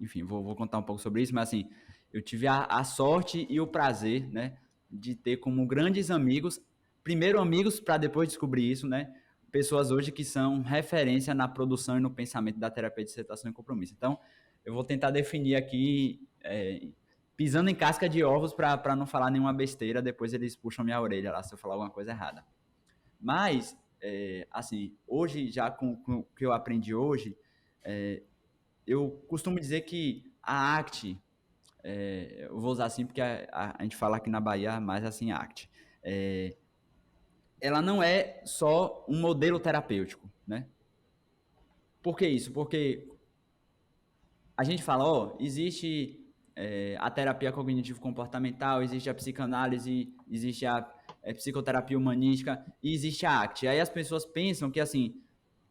enfim, vou contar um pouco sobre isso, mas assim, eu tive a sorte e o prazer, né, de ter como grandes amigos, primeiro amigos para depois descobrir isso, né? Pessoas hoje que são referência na produção e no pensamento da terapia de aceitação e compromisso. Então, eu vou tentar definir aqui, pisando em casca de ovos para não falar nenhuma besteira, depois eles puxam minha orelha lá se eu falar alguma coisa errada. Mas, assim, hoje, já com o que eu aprendi hoje, eu costumo dizer que a ACT, eu vou usar assim porque a gente fala aqui na Bahia mais assim, ACT, ela não é só um modelo terapêutico, né? Por que isso? Porque a gente fala, ó, existe a terapia cognitivo-comportamental, existe a psicanálise, existe a psicoterapia humanística e existe a ACT. Aí as pessoas pensam que, assim,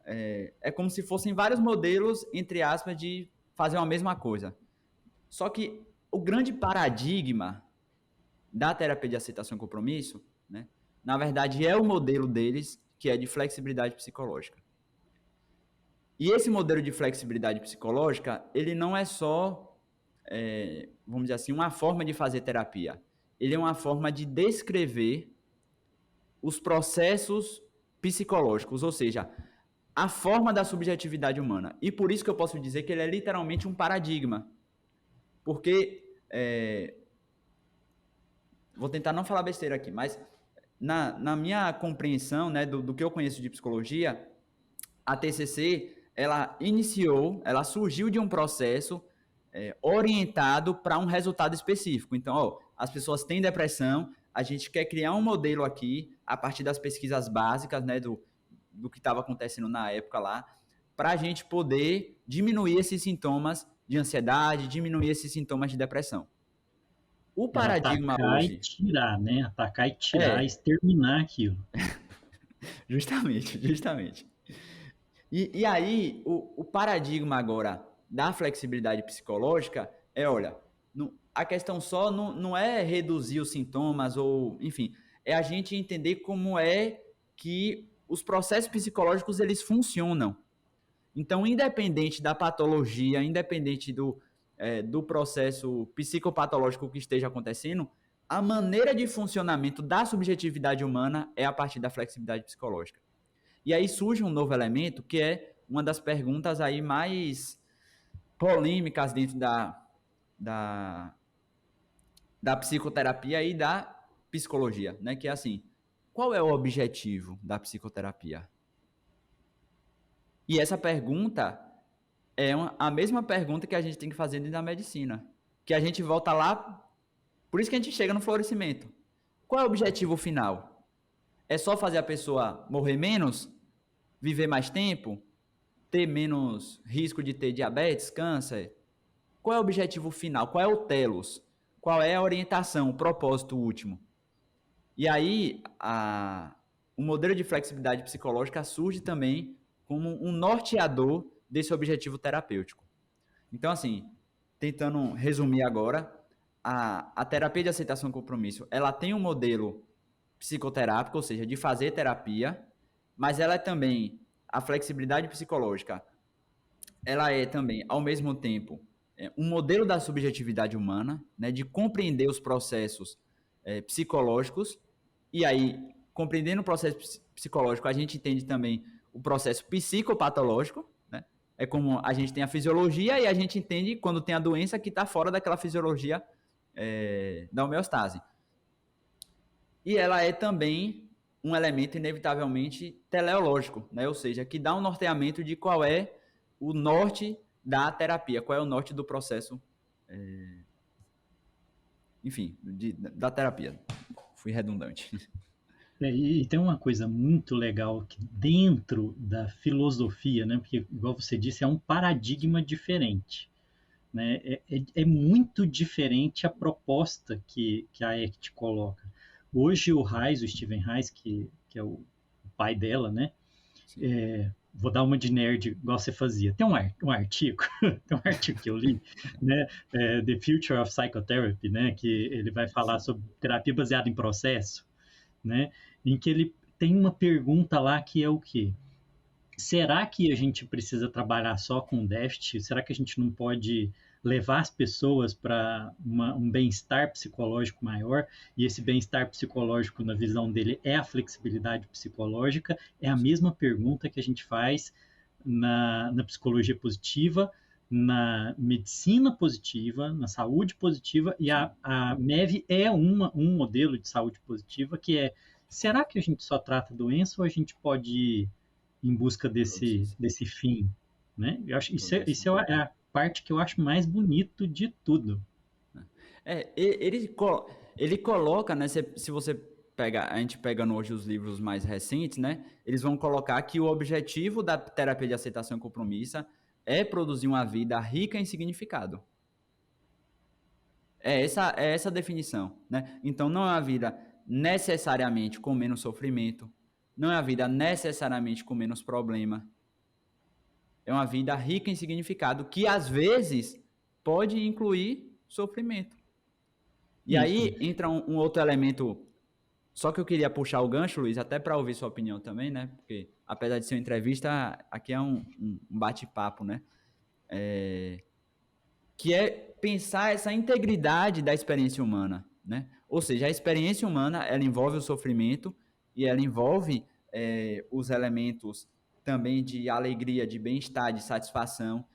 é como se fossem vários modelos, entre aspas, de fazer uma mesma coisa. Só que o grande paradigma da terapia de aceitação e compromisso, né, na verdade, é o modelo deles, que é de flexibilidade psicológica. E esse modelo de flexibilidade psicológica, ele não é só, vamos dizer assim, uma forma de fazer terapia. Ele é uma forma de descrever os processos psicológicos, ou seja, a forma da subjetividade humana. E por isso que eu posso dizer que ele é literalmente um paradigma. Porque, vou tentar não falar besteira aqui, mas na minha compreensão, né, do que eu conheço de psicologia, a TCC, ela surgiu de um processo orientado para um resultado específico. Então, ó, as pessoas têm depressão, a gente quer criar um modelo aqui, a partir das pesquisas básicas, né, do que estava acontecendo na época lá, para a gente poder diminuir esses sintomas de ansiedade, diminuir esses sintomas de depressão. O Era paradigma atacar e hoje tirar, né? Atacar e tirar, é, exterminar aquilo. justamente, justamente. E aí, o paradigma agora da flexibilidade psicológica olha, a questão só não é reduzir os sintomas ou, enfim, é a gente entender como é que os processos psicológicos eles funcionam. Então, independente da patologia, independente do processo psicopatológico que esteja acontecendo, a maneira de funcionamento da subjetividade humana é a partir da flexibilidade psicológica. E aí surge um novo elemento que é uma das perguntas aí mais polêmicas dentro da, da psicoterapia e da psicologia, né? Que é assim, qual é o objetivo da psicoterapia? E essa pergunta é a mesma pergunta que a gente tem que fazer dentro da medicina. Que a gente volta lá, por isso que a gente chega no florescimento. Qual é o objetivo final? É só fazer a pessoa morrer menos? Viver mais tempo? Ter menos risco de ter diabetes, câncer? Qual é o objetivo final? Qual é o telos? Qual é a orientação, o propósito último? E aí, o modelo de flexibilidade psicológica surge também como um norteador desse objetivo terapêutico. Então, assim, tentando resumir agora, a terapia de aceitação e compromisso, ela tem um modelo psicoterápico, ou seja, de fazer terapia, mas ela é também, a flexibilidade psicológica, ela é também, ao mesmo tempo, um modelo da subjetividade humana, né, de compreender os processos psicológicos, e aí, compreendendo o processo psicológico, a gente entende também o processo psicopatológico, né? É como a gente tem a fisiologia e a gente entende quando tem a doença que está fora daquela fisiologia da homeostase. E ela é também um elemento inevitavelmente teleológico, né? Ou seja, que dá um norteamento de qual é o norte da terapia, qual é o norte do processo, enfim, da terapia. Fui redundante. E tem uma coisa muito legal que dentro da filosofia, né? Porque, igual você disse, é um paradigma diferente. Né? É muito diferente a proposta que a ACT coloca. Hoje o Reis, o Steven Reis, que é o pai dela, né? Vou dar uma de nerd igual você fazia. Tem um artigo, tem um artigo que eu li, né? The Future of Psychotherapy, né? Que ele vai falar sobre terapia baseada em processo, né? Em que ele tem uma pergunta lá que é o quê? Será que a gente precisa trabalhar só com déficit? Será que a gente não pode levar as pessoas para um bem-estar psicológico maior? E esse bem-estar psicológico, na visão dele, é a flexibilidade psicológica? É a mesma pergunta que a gente faz na psicologia positiva, na medicina positiva, na saúde positiva, e a MEV é um modelo de saúde positiva que é: será que a gente só trata a doença ou a gente pode ir em busca desse fim, né? Eu acho isso é a parte que eu acho mais bonito de tudo. Ele coloca, né? Se você pega, a gente pegando hoje os livros mais recentes, né? Eles vão colocar que o objetivo da terapia de aceitação e compromisso é produzir uma vida rica em significado. É essa a definição, né? Então não é uma vida necessariamente com menos sofrimento, não é uma vida necessariamente com menos problema. É uma vida rica em significado que, às vezes, pode incluir sofrimento. E Isso. aí entra um outro elemento, só que eu queria puxar o gancho, Luiz, até para ouvir sua opinião também, né? Porque, apesar de ser uma entrevista, aqui é um bate-papo, né? Que é pensar essa integridade da experiência humana, né? Ou seja, a experiência humana, ela envolve o sofrimento e ela envolve os elementos também de alegria, de bem-estar, de satisfação.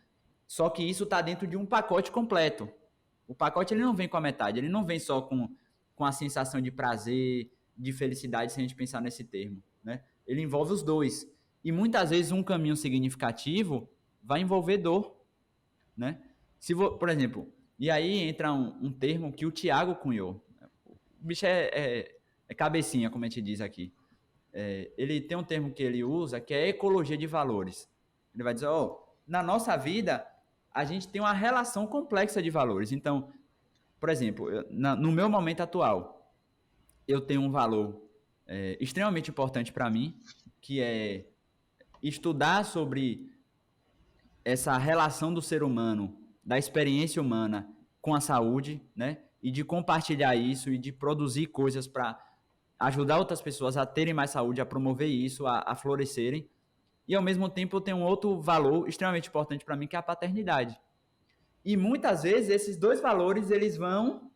Só que isso está dentro de um pacote completo. O pacote ele não vem com a metade, ele não vem só com a sensação de prazer, de felicidade, se a gente pensar nesse termo, né? Ele envolve os dois. E muitas vezes um caminho significativo vai envolver dor, né? Por exemplo, e aí entra um termo que o Tiago cunhou. O bicho é cabecinha, como a gente diz aqui. Ele tem um termo que ele usa que é ecologia de valores. Ele vai dizer, na nossa vida, a gente tem uma relação complexa de valores. Então, por exemplo, no meu momento atual, eu tenho um valor extremamente importante para mim, que é estudar sobre essa relação do ser humano, da experiência humana com a saúde, né? E de compartilhar isso e de produzir coisas para ajudar outras pessoas a terem mais saúde, a promover isso, a florescerem. E, ao mesmo tempo, eu tenho um outro valor extremamente importante para mim, que é a paternidade. E, muitas vezes, esses dois valores, eles vão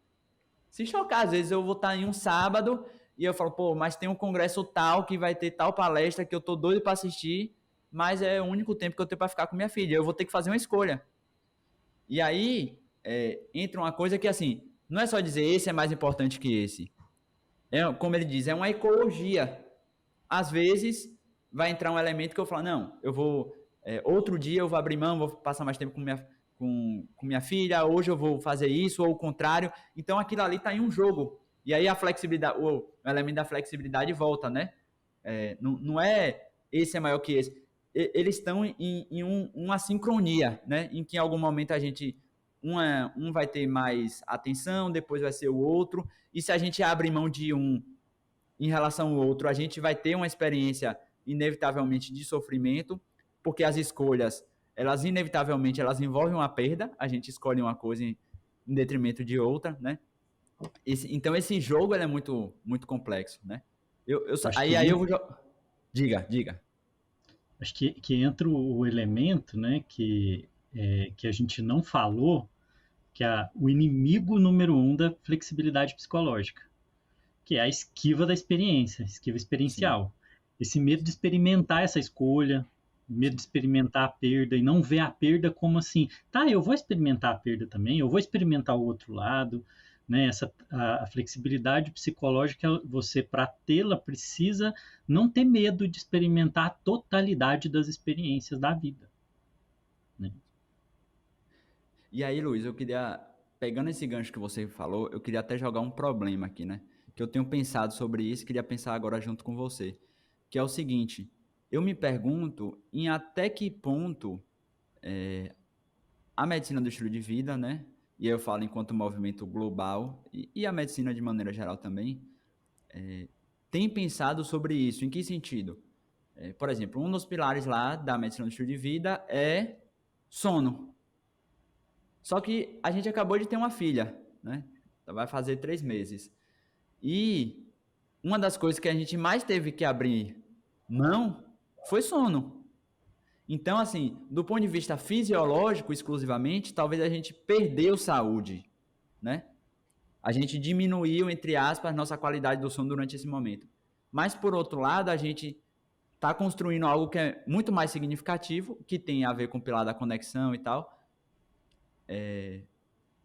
se chocar. Às vezes, eu vou estar em um sábado e eu falo, mas tem um congresso tal que vai ter tal palestra que eu tô doido para assistir, mas é o único tempo que eu tenho para ficar com minha filha. Eu vou ter que fazer uma escolha. E aí, entra uma coisa que, assim, não é só dizer esse é mais importante que esse. Como ele diz, é uma ecologia. Às vezes, vai entrar um elemento que eu falo, não, eu vou outro dia eu vou abrir mão, vou passar mais tempo com minha filha, hoje eu vou fazer isso, ou o contrário. Então aquilo ali está em um jogo. E aí a flexibilidade, o elemento da flexibilidade volta, né? Não é esse é maior que esse. Eles estão em uma sincronia, né? Em que em algum momento a gente um vai ter mais atenção, depois vai ser o outro. E se a gente abre mão de um em relação ao outro, a gente vai ter uma experiência inevitavelmente de sofrimento, porque as escolhas, elas inevitavelmente elas envolvem uma perda, a gente escolhe uma coisa em detrimento de outra, né? Então esse jogo ele é muito, muito complexo, né? Aí eu vou... Diga. Acho que entra o elemento, né, que a gente não falou, que é o inimigo número 1 da flexibilidade psicológica, que é a esquiva da experiência, esquiva experiencial. Sim. Esse medo de experimentar essa escolha, medo de experimentar a perda e não ver a perda como assim, tá, eu vou experimentar a perda também, eu vou experimentar o outro lado, né? A flexibilidade psicológica, você, para tê-la, precisa não ter medo de experimentar a totalidade das experiências da vida, né? E aí, Luiz, eu queria, pegando esse gancho que você falou, eu queria até jogar um problema aqui, né? Que eu tenho pensado sobre isso, queria pensar agora junto com você, que é o seguinte: eu me pergunto em até que ponto a medicina do estilo de vida, né? E aí eu falo enquanto movimento global e a medicina de maneira geral também, tem pensado sobre isso. Em que sentido? Por exemplo, um dos pilares lá da medicina do estilo de vida é sono. Só que a gente acabou de ter uma filha, né? Vai fazer 3 meses. E uma das coisas que a gente mais teve que abrir mão foi sono. Então, assim, do ponto de vista fisiológico exclusivamente, talvez a gente perdeu saúde, né? A gente diminuiu, entre aspas, nossa qualidade do sono durante esse momento. Mas, por outro lado, a gente está construindo algo que é muito mais significativo, que tem a ver com o pilar da conexão e tal,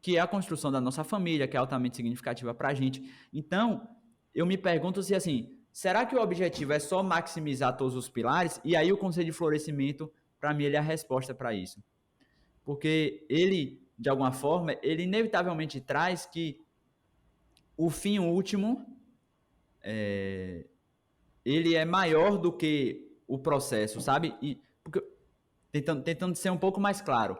que é a construção da nossa família, que é altamente significativa para a gente. Então, eu me pergunto se, assim, será que o objetivo é só maximizar todos os pilares? E aí o conceito de florescimento, para mim, ele é a resposta para isso. Porque ele, de alguma forma, ele inevitavelmente traz que o fim último ele é maior do que o processo, sabe? Porque, tentando ser um pouco mais claro.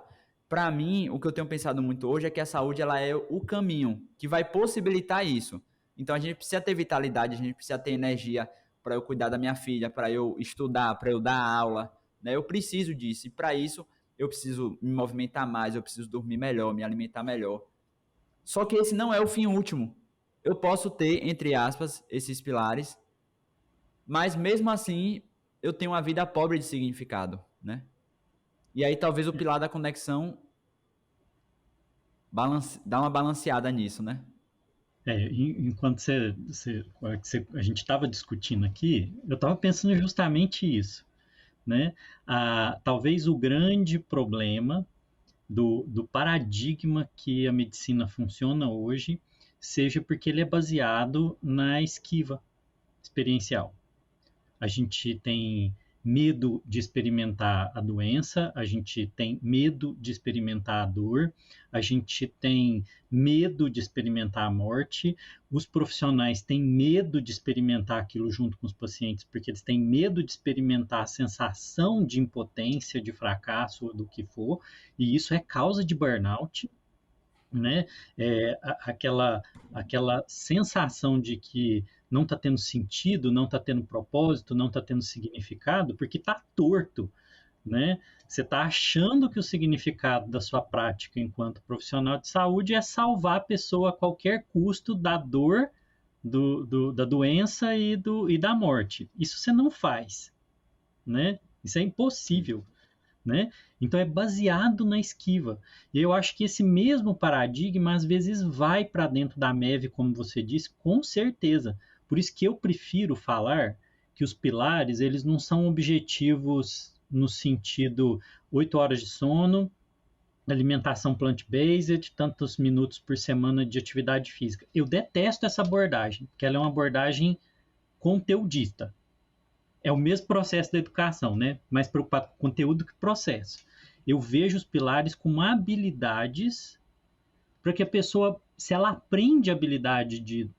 Para mim, o que eu tenho pensado muito hoje é que a saúde ela é o caminho que vai possibilitar isso. Então, a gente precisa ter vitalidade, a gente precisa ter energia para eu cuidar da minha filha, para eu estudar, para eu dar aula, né? Eu preciso disso. E para isso, eu preciso me movimentar mais, eu preciso dormir melhor, me alimentar melhor. Só que esse não é o fim último. Eu posso ter, entre aspas, esses pilares, mas mesmo assim, eu tenho uma vida pobre de significado, né? E aí talvez o pilar da conexão dá uma balanceada nisso, né? Enquanto a gente estava discutindo aqui, eu estava pensando justamente isso, né? Talvez o grande problema do paradigma que a medicina funciona hoje seja porque ele é baseado na esquiva experiencial. A gente tem medo de experimentar a doença, a gente tem medo de experimentar a dor, a gente tem medo de experimentar a morte, os profissionais têm medo de experimentar aquilo junto com os pacientes, porque eles têm medo de experimentar a sensação de impotência, de fracasso, ou do que for, e isso é causa de burnout, né? Aquela sensação de que não está tendo sentido, não está tendo propósito, não está tendo significado, porque está torto, né? Você está achando que o significado da sua prática enquanto profissional de saúde é salvar a pessoa a qualquer custo da dor, da doença e da morte. Isso você não faz, né? Isso é impossível, né? Então é baseado na esquiva. E eu acho que esse mesmo paradigma às vezes vai para dentro da MEV, como você disse, com certeza. Por isso que eu prefiro falar que os pilares, eles não são objetivos no sentido 8 horas de sono, alimentação plant-based, tantos minutos por semana de atividade física. Eu detesto essa abordagem, porque ela é uma abordagem conteudista, é o mesmo processo da educação, né? Mais preocupado com conteúdo que processo. Eu vejo os pilares como habilidades para que a pessoa, se ela aprende a habilidade de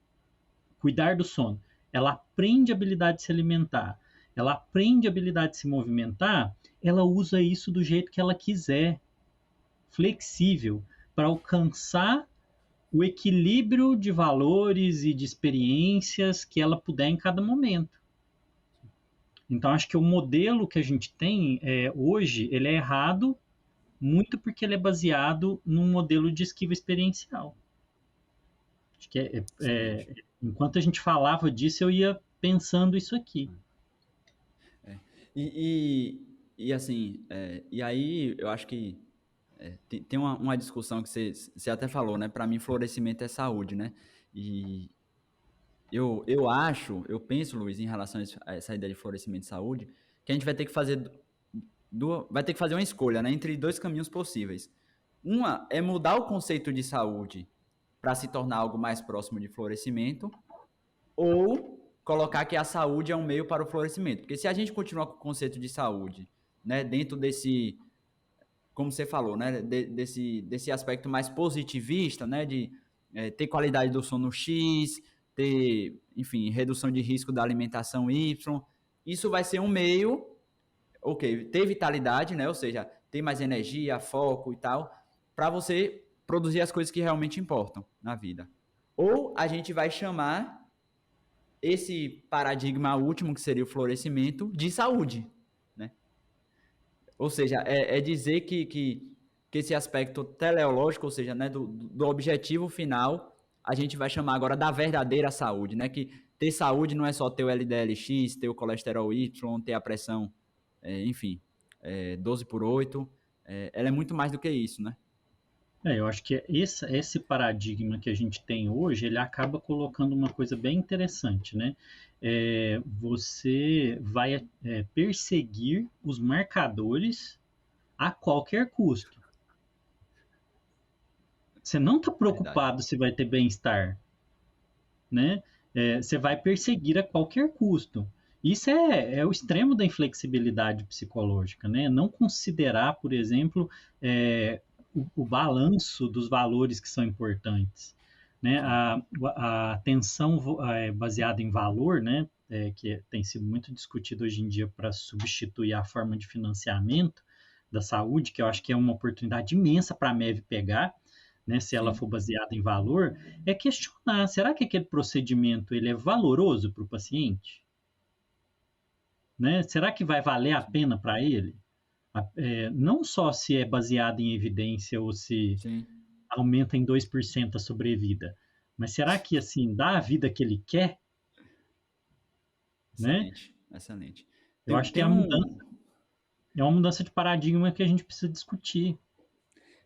cuidar do sono, ela aprende a habilidade de se alimentar, ela aprende a habilidade de se movimentar, ela usa isso do jeito que ela quiser, flexível, para alcançar o equilíbrio de valores e de experiências que ela puder em cada momento. Então, acho que o modelo que a gente tem hoje, ele é errado muito porque ele é baseado num modelo de esquiva experiencial. Acho que Excelente. enquanto a gente falava disso, eu ia pensando isso aqui. É. E assim, e aí eu acho que tem uma discussão que você até falou, né? Para mim, florescimento é saúde, né? E eu penso, Luiz, em relação a essa ideia de florescimento e saúde, que a gente vai ter que fazer vai ter que fazer uma escolha, né? Entre dois caminhos possíveis. Uma é mudar o conceito de saúde para se tornar algo mais próximo de florescimento, ou colocar que a saúde é um meio para o florescimento. Porque se a gente continuar com o conceito de saúde, né, dentro desse, como você falou, né, desse aspecto mais positivista, né, de ter qualidade do sono X, ter, enfim, redução de risco da alimentação Y, isso vai ser um meio, ok, ter vitalidade, né, ou seja, ter mais energia, foco e tal, para você produzir as coisas que realmente importam na vida. Ou a gente vai chamar esse paradigma último, que seria o florescimento, de saúde, né? Ou seja, dizer que esse aspecto teleológico, ou seja, né, do objetivo final, a gente vai chamar agora da verdadeira saúde, né? Que ter saúde não é só ter o LDL-X, ter o colesterol Y, ter a pressão, enfim, 12 por 8, ela é muito mais do que isso, né? Eu acho que esse paradigma que a gente tem hoje, ele acaba colocando uma coisa bem interessante, né? Você vai perseguir os marcadores a qualquer custo. Você não está Verdade. preocupado se vai ter bem-estar, né? Você vai perseguir a qualquer custo. Isso é o extremo da inflexibilidade psicológica, né? Não considerar, por exemplo, o balanço dos valores que são importantes, né? Sim. A atenção baseada em valor, né? Que tem sido muito discutido hoje em dia para substituir a forma de financiamento da saúde, que eu acho que é uma oportunidade imensa para a MEV pegar, né, se ela Sim. for baseada em valor, é questionar, será que aquele procedimento ele é valoroso para o paciente? Né? Será que vai valer a pena para ele? Não só se é baseado em evidência ou se Sim. aumenta em 2% a sobrevida, mas será que assim dá a vida que ele quer? Né? Excelente. Excelente. Eu Tem, acho que tem um, é uma mudança de paradigma que a gente precisa discutir.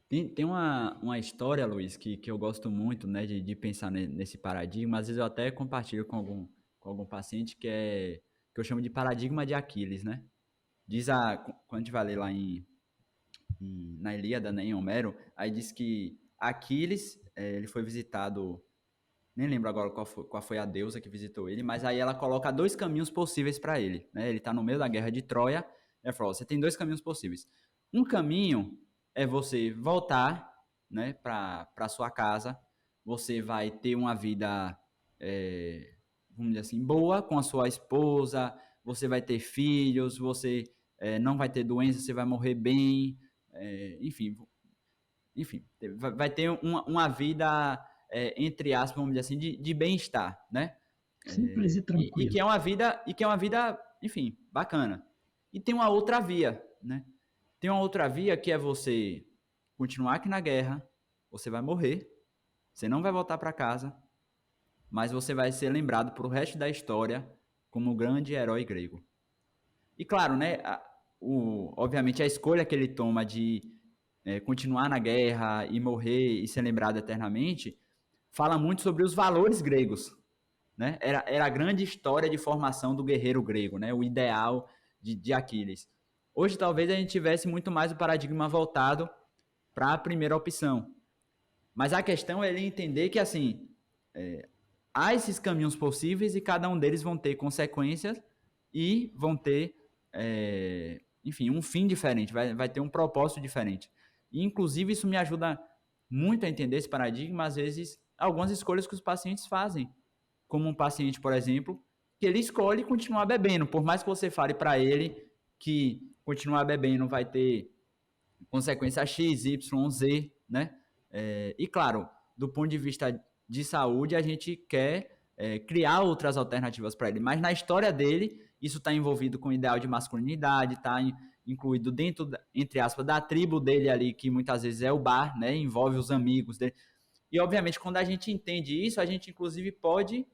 Tem uma história, Luiz, que eu gosto muito, né, de pensar nesse paradigma. Às vezes eu até compartilho com algum paciente que eu chamo de paradigma de Aquiles, né? Quando a gente vai ler lá na Ilíada, né, em Homero, aí diz que Aquiles, ele foi visitado, nem lembro agora qual foi a deusa que visitou ele, mas aí ela coloca dois caminhos possíveis para ele, né? Ele está no meio da guerra de Troia, ela falou, você tem dois caminhos possíveis. Um caminho é você voltar, né, para sua casa, você vai ter uma vida, vamos dizer assim, boa com a sua esposa, você vai ter filhos, você não vai ter doença, você vai morrer bem, enfim, vai ter uma vida, entre aspas, vamos dizer assim, de bem-estar, né? Simples e E tranquilo. que é uma vida, enfim, bacana. E tem uma outra via, né? Tem uma outra via que é você continuar aqui na guerra, você vai morrer, você não vai voltar para casa, mas você vai ser lembrado pro resto da história como um grande herói grego. E claro, né, obviamente a escolha que ele toma de continuar na guerra e morrer e ser lembrado eternamente, fala muito sobre os valores gregos, né? Era a grande história de formação do guerreiro grego, né? O ideal de Aquiles. Hoje talvez a gente tivesse muito mais o paradigma voltado para a primeira opção. Mas a questão é ele entender que, assim, há esses caminhos possíveis e cada um deles vão ter consequências e vão ter, enfim, um fim diferente, vai ter um propósito diferente. E, inclusive, isso me ajuda muito a entender esse paradigma, às vezes, algumas escolhas que os pacientes fazem. Como um paciente, por exemplo, que ele escolhe continuar bebendo, por mais que você fale para ele que continuar bebendo vai ter consequência X, Y, Z, né? E claro, do ponto de vista de saúde, a gente quer criar outras alternativas para ele, mas na história dele, isso está envolvido com o ideal de masculinidade, está incluído dentro, entre aspas, da tribo dele ali, que muitas vezes é o bar, né? Envolve os amigos dele. E, obviamente, quando a gente entende isso, a gente, inclusive, pode...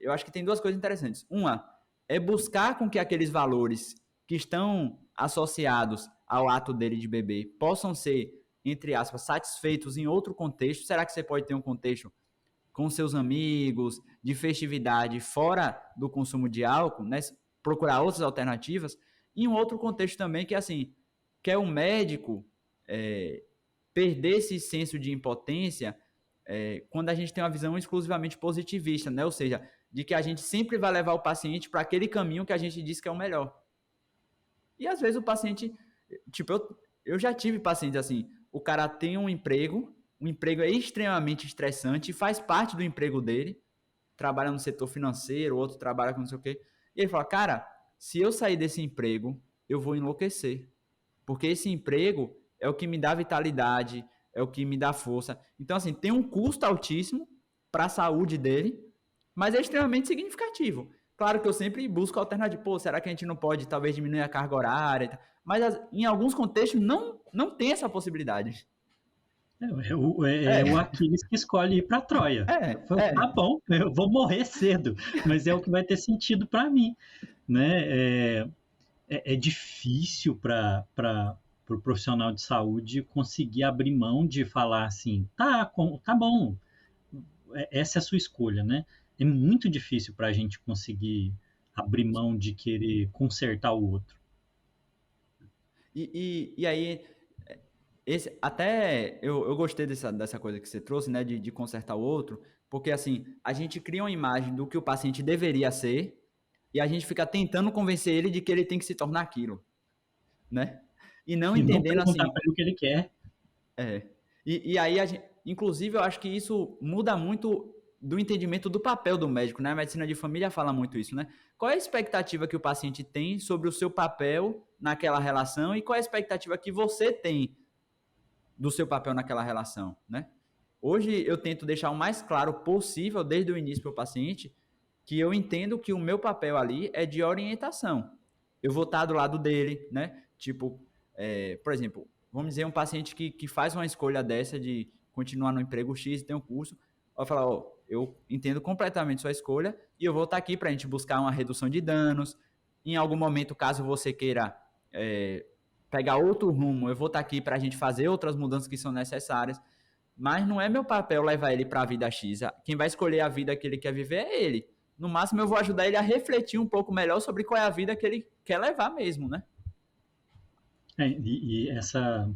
eu acho que tem duas coisas interessantes. Uma é buscar com que aqueles valores que estão associados ao ato dele de beber possam ser, entre aspas, satisfeitos em outro contexto. Será que você pode ter um contexto com seus amigos, de festividade, fora do consumo de álcool, né? Procurar outras alternativas. E um outro contexto também que, assim, quer o médico perder esse senso de impotência quando a gente tem uma visão exclusivamente positivista, né? Ou seja, de que a gente sempre vai levar o paciente para aquele caminho que a gente diz que é o melhor. E às vezes o paciente, tipo, eu já tive pacientes assim, o cara tem um emprego é extremamente estressante, faz parte do emprego dele, trabalha no setor financeiro, outro trabalha com não sei o quê, e ele fala, cara, se eu sair desse emprego, eu vou enlouquecer, porque esse emprego é o que me dá vitalidade, é o que me dá força. Então, assim, tem um custo altíssimo para a saúde dele, mas é extremamente significativo. Claro que eu sempre busco alternativa. Pô, será que a gente não pode, talvez, diminuir a carga horária? Mas em alguns contextos não tem essa possibilidade. É o Aquiles que escolhe ir para Troia. Tá bom, eu vou morrer cedo, mas é o que vai ter sentido para mim. Né? É difícil para o profissional de saúde conseguir abrir mão de falar assim, tá bom, essa é a sua escolha, né? É muito difícil para a gente conseguir abrir mão de querer consertar o outro. E aí, até eu gostei dessa coisa que você trouxe, né, de consertar o outro, porque assim, a gente cria uma imagem do que o paciente deveria ser e a gente fica tentando convencer ele de que ele tem que se tornar aquilo, né? E não entendendo não perguntar assim... para ele o que ele quer. E aí, inclusive, eu acho que isso muda muito do entendimento do papel do médico, né? A medicina de família fala muito isso, né? Qual é a expectativa que o paciente tem sobre o seu papel naquela relação e qual é a expectativa que você tem do seu papel naquela relação, né? Hoje eu tento deixar o mais claro possível, desde o início para o paciente, que eu entendo que o meu papel ali é de orientação. Eu vou estar do lado dele, né? Tipo, por exemplo, vamos dizer um paciente que faz uma escolha dessa de continuar no emprego X e tem um curso, eu falar, eu entendo completamente sua escolha e eu vou estar aqui para a gente buscar uma redução de danos. Em algum momento, caso você queira pegar outro rumo, eu vou estar aqui para a gente fazer outras mudanças que são necessárias. Mas não é meu papel levar ele para a vida X. Quem vai escolher a vida que ele quer viver é ele. No máximo, eu vou ajudar ele a refletir um pouco melhor sobre qual é a vida que ele quer levar mesmo, né? E essa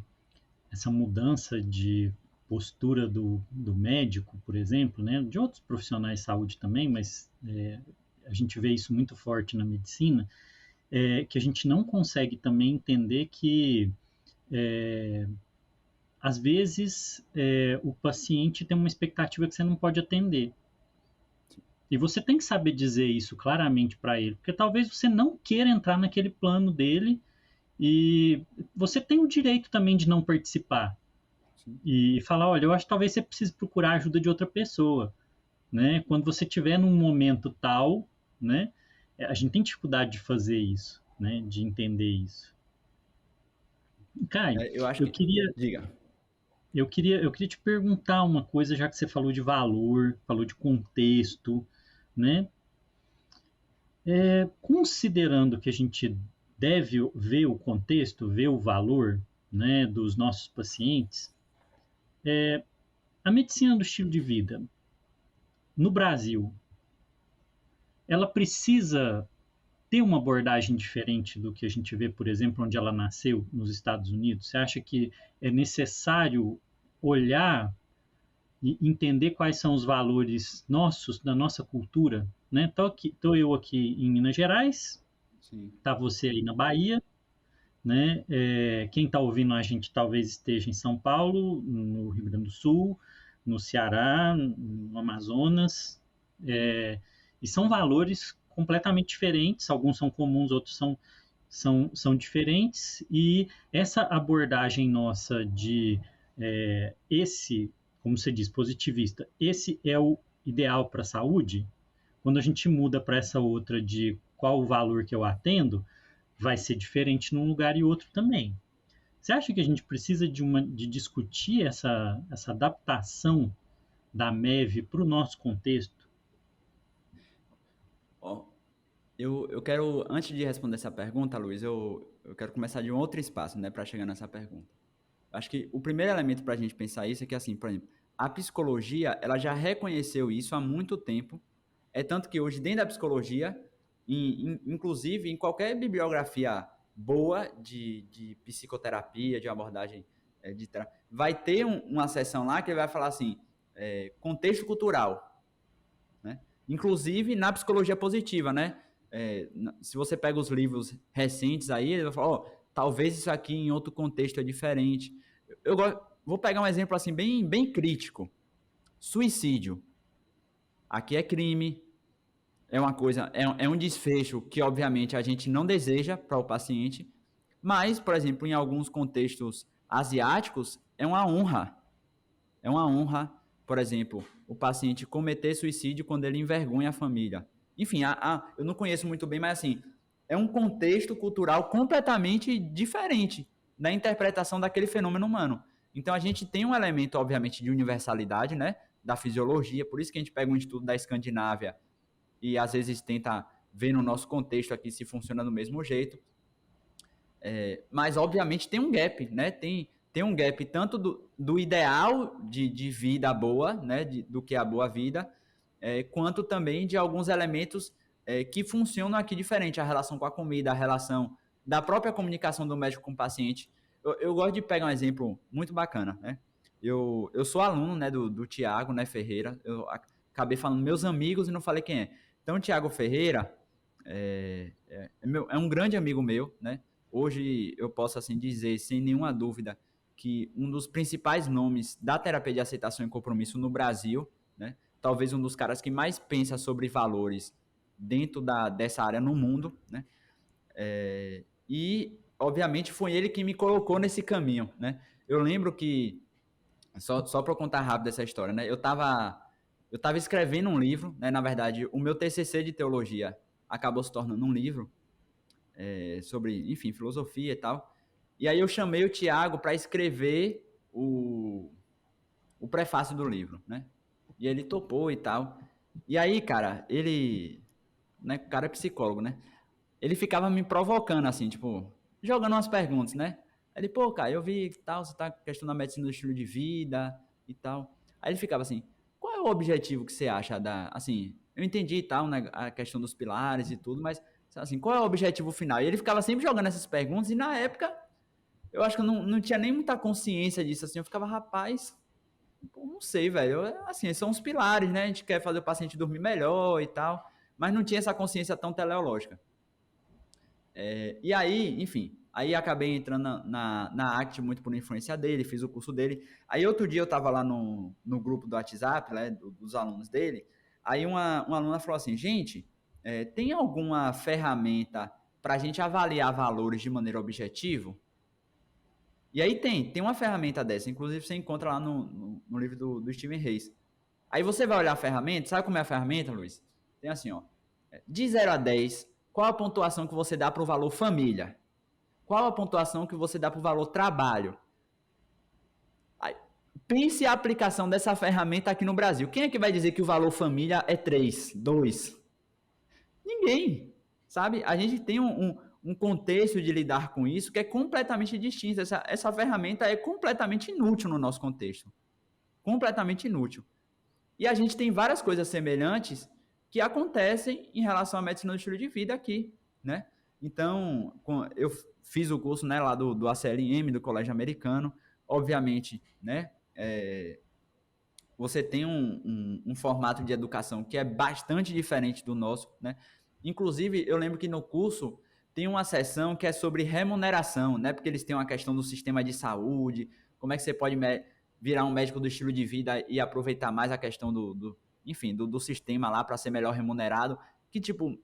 mudança de postura do médico, por exemplo, né, de outros profissionais de saúde também, mas a gente vê isso muito forte na medicina, que a gente não consegue também entender que às vezes o paciente tem uma expectativa que você não pode atender. E você tem que saber dizer isso claramente para ele, porque talvez você não queira entrar naquele plano dele e você tem o direito também de não participar. Sim. E falar, olha, eu acho que talvez você precise procurar a ajuda de outra pessoa, né? Quando você estiver num momento tal, né? A gente tem dificuldade de fazer isso, né? De entender isso. Caio, eu queria... Diga. Eu queria te perguntar uma coisa, já que você falou de valor, falou de contexto, né? Considerando que a gente deve ver o contexto, ver o valor, né, dos nossos pacientes, a medicina do estilo de vida no Brasil, ela precisa ter uma abordagem diferente do que a gente vê, por exemplo, onde ela nasceu, nos Estados Unidos? Você acha que é necessário olhar e entender quais são os valores nossos, da nossa cultura, né? Tô eu aqui em Minas Gerais, Sim. tá você aí na Bahia, né? Quem está ouvindo a gente talvez esteja em São Paulo, no Rio Grande do Sul, no Ceará, no Amazonas, e são valores completamente diferentes, alguns são comuns, outros são diferentes, e essa abordagem nossa de esse, como você diz, positivista, esse é o ideal para a saúde, quando a gente muda para essa outra de qual o valor que eu atendo, vai ser diferente num lugar e outro também. Você acha que a gente precisa de discutir essa adaptação da MEV para o nosso contexto? Ó, eu quero, antes de responder essa pergunta, Luiz, eu quero começar de um outro espaço, né, para chegar nessa pergunta. Acho que o primeiro elemento para a gente pensar isso é que, assim, por exemplo, a psicologia, ela já reconheceu isso há muito tempo. É tanto que hoje, dentro da psicologia, inclusive em qualquer bibliografia boa de psicoterapia, de abordagem vai ter uma seção lá que ele vai falar assim, contexto cultural, né? Inclusive na psicologia positiva, né? Se você pega os livros recentes aí, ele vai falar, talvez isso aqui em outro contexto é diferente. Vou pegar um exemplo assim bem crítico. Suicídio. Aqui é crime, é uma coisa, é um desfecho que obviamente a gente não deseja para o paciente, mas, por exemplo, em alguns contextos asiáticos, é uma honra. É uma honra, por exemplo, o paciente cometer suicídio quando ele envergonha a família. Enfim, eu não conheço muito bem, mas assim, é um contexto cultural completamente diferente da interpretação daquele fenômeno humano. Então a gente tem um elemento, obviamente, de universalidade, né, da fisiologia, por isso que a gente pega um estudo da Escandinávia e às vezes tenta ver no nosso contexto aqui se funciona do mesmo jeito. Mas obviamente tem um gap, né? Tem um gap tanto do ideal de vida boa, né? Do que é a boa vida, quanto também de alguns elementos que funcionam aqui diferente, a relação com a comida, a relação da própria comunicação do médico com o paciente. Eu gosto de pegar um exemplo muito bacana, né? Eu sou aluno, né, do Tiago, né, Ferreira. Eu acabei falando meus amigos e não falei quem é. Então, o Tiago Ferreira é um grande amigo meu, né? Hoje eu posso assim dizer, sem nenhuma dúvida, que um dos principais nomes da terapia de aceitação e compromisso no Brasil, né? Talvez um dos caras que mais pensa sobre valores dentro dessa área no mundo, né? E, obviamente, foi ele que me colocou nesse caminho, né? Eu lembro que, só para contar rápido essa história, né? Eu tava escrevendo um livro, né? Na verdade, o meu TCC de teologia acabou se tornando um livro sobre, enfim, filosofia e tal. E aí eu chamei o Tiago para escrever o prefácio do livro, né? E ele topou e tal. E aí, cara, ele, né, o cara é psicólogo, né? Ele ficava me provocando, assim, tipo, jogando umas perguntas, né? Ele, pô, cara, eu vi tal, você tá questionando a medicina do estilo de vida e tal. Aí ele ficava assim, qual é o objetivo que você acha assim, eu entendi e tal, né, a questão dos pilares e tudo, mas, assim, qual é o objetivo final? E ele ficava sempre jogando essas perguntas e na época, eu acho que eu não tinha nem muita consciência disso, assim, eu ficava, rapaz, pô, não sei, velho, assim, são os pilares, né, a gente quer fazer o paciente dormir melhor e tal, mas não tinha essa consciência tão teleológica. E aí, enfim, aí acabei entrando na ACT muito por influência dele, fiz o curso dele. Aí outro dia eu estava lá no grupo do WhatsApp, né, dos alunos dele, aí uma aluna falou assim, gente, tem alguma ferramenta para a gente avaliar valores de maneira objetiva? E aí tem uma ferramenta dessa, inclusive você encontra lá no livro do Steven Reis. Aí você vai olhar a ferramenta, sabe como é a ferramenta, Luiz? Tem assim, ó, de 0 a 10, qual a pontuação que você dá para o valor família? Qual a pontuação que você dá para o valor trabalho? Aí, pense a aplicação dessa ferramenta aqui no Brasil. Quem é que vai dizer que o valor família é 3, 2? Ninguém, sabe? A gente tem um contexto de lidar com isso que é completamente distinto. Essa ferramenta é completamente inútil no nosso contexto. Completamente inútil. E a gente tem várias coisas semelhantes que acontecem em relação à medicina do estilo de vida aqui, né? Então, eu fiz o curso, né, lá do ACLM, do Colégio Americano, obviamente, né, você tem um formato de educação que é bastante diferente do nosso, né? Inclusive, eu lembro que no curso tem uma seção que é sobre remuneração, né? Porque eles têm uma questão do sistema de saúde, como é que você pode virar um médico do estilo de vida e aproveitar mais a questão enfim, do sistema lá para ser melhor remunerado, que, tipo,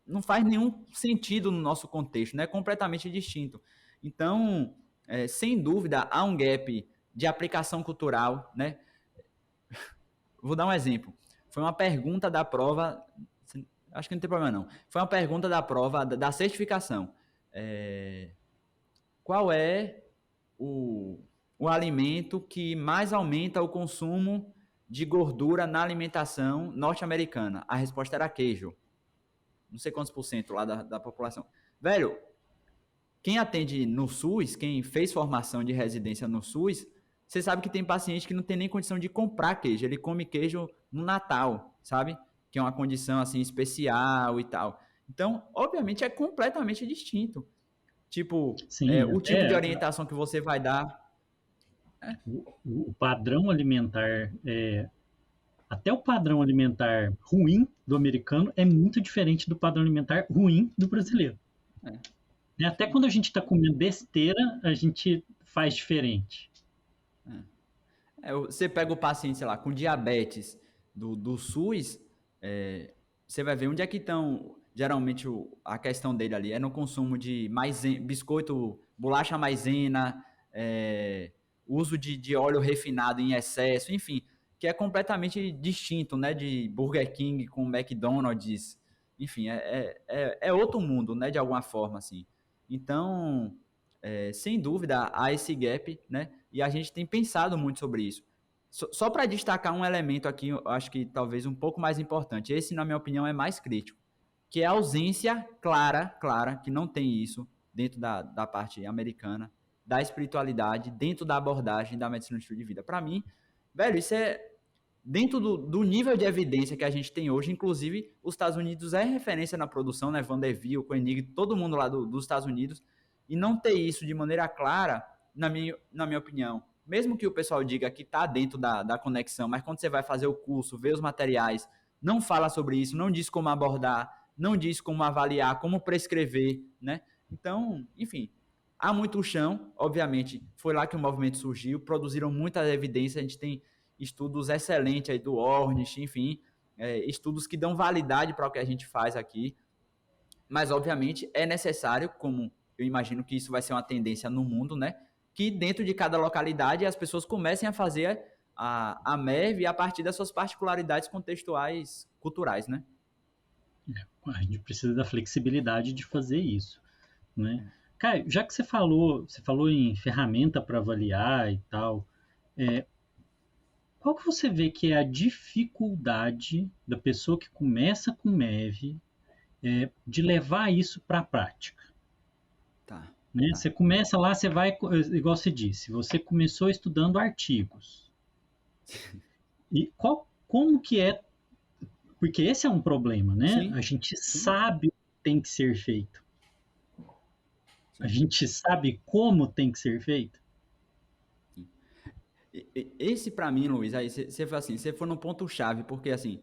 não faz nenhum sentido no nosso contexto, né? É completamente distinto. Então, sem dúvida, há um gap de aplicação cultural, né? Vou dar um exemplo. Foi uma pergunta da prova, acho que não tem problema não. Foi uma pergunta da prova da certificação. Qual é o alimento que mais aumenta o consumo de gordura na alimentação norte-americana? A resposta era queijo. Não sei quantos por cento lá da população. Velho, quem atende no SUS, quem fez formação de residência no SUS, você sabe que tem paciente que não tem nem condição de comprar queijo. Ele come queijo no Natal, sabe? Que é uma condição assim especial e tal. Então, obviamente, é completamente distinto. Tipo, Sim, o tipo de orientação que você vai dar. o padrão alimentar, até o padrão alimentar ruim do americano é muito diferente do padrão alimentar ruim do brasileiro. Até quando a gente está comendo besteira, a gente faz diferente. Você pega o paciente, sei lá, com diabetes do SUS, você vai ver onde é que estão, geralmente, a questão dele ali é no consumo de biscoito, bolacha maisena, uso de óleo refinado em excesso, enfim, que é completamente distinto, né, de Burger King com McDonald's, enfim, é outro mundo, né, de alguma forma, assim. Então, sem dúvida, há esse gap, né, e a gente tem pensado muito sobre isso. Só para destacar um elemento aqui, eu acho que talvez um pouco mais importante, esse, na minha opinião, é mais crítico, que é a ausência clara, que não tem isso dentro da parte americana, da espiritualidade, dentro da abordagem da medicina do estilo de vida. Para mim, velho, isso é dentro do nível de evidência que a gente tem hoje. Inclusive, os Estados Unidos é referência na produção, né? Vanderbilt, Koenig, todo mundo lá dos Estados Unidos, e não ter isso de maneira clara, na minha opinião, mesmo que o pessoal diga que está dentro da conexão, mas quando você vai fazer o curso, ver os materiais, não fala sobre isso, não diz como abordar, não diz como avaliar, como prescrever, né? Então, enfim, há muito chão, obviamente, foi lá que o movimento surgiu, produziram muita evidência, a gente tem estudos excelentes aí do Ornish, enfim, estudos que dão validade para o que a gente faz aqui, mas, obviamente, é necessário, como eu imagino que isso vai ser uma tendência no mundo, né? Que dentro de cada localidade as pessoas comecem a fazer a MEV a partir das suas particularidades contextuais culturais, né? A gente precisa da flexibilidade de fazer isso, né? Caio, já que você falou em ferramenta para avaliar e tal, qual que você vê que é a dificuldade da pessoa que começa com MEV de levar isso para a prática? Tá. Né? Você começa lá, você vai, igual você disse, você começou estudando artigos. E como que é? Porque esse é um problema, né? Sim. A gente sabe o que tem que ser feito. A gente sabe como tem que ser feito. Esse, para mim, Luiz, aí você foi assim, você foi no ponto-chave, porque assim,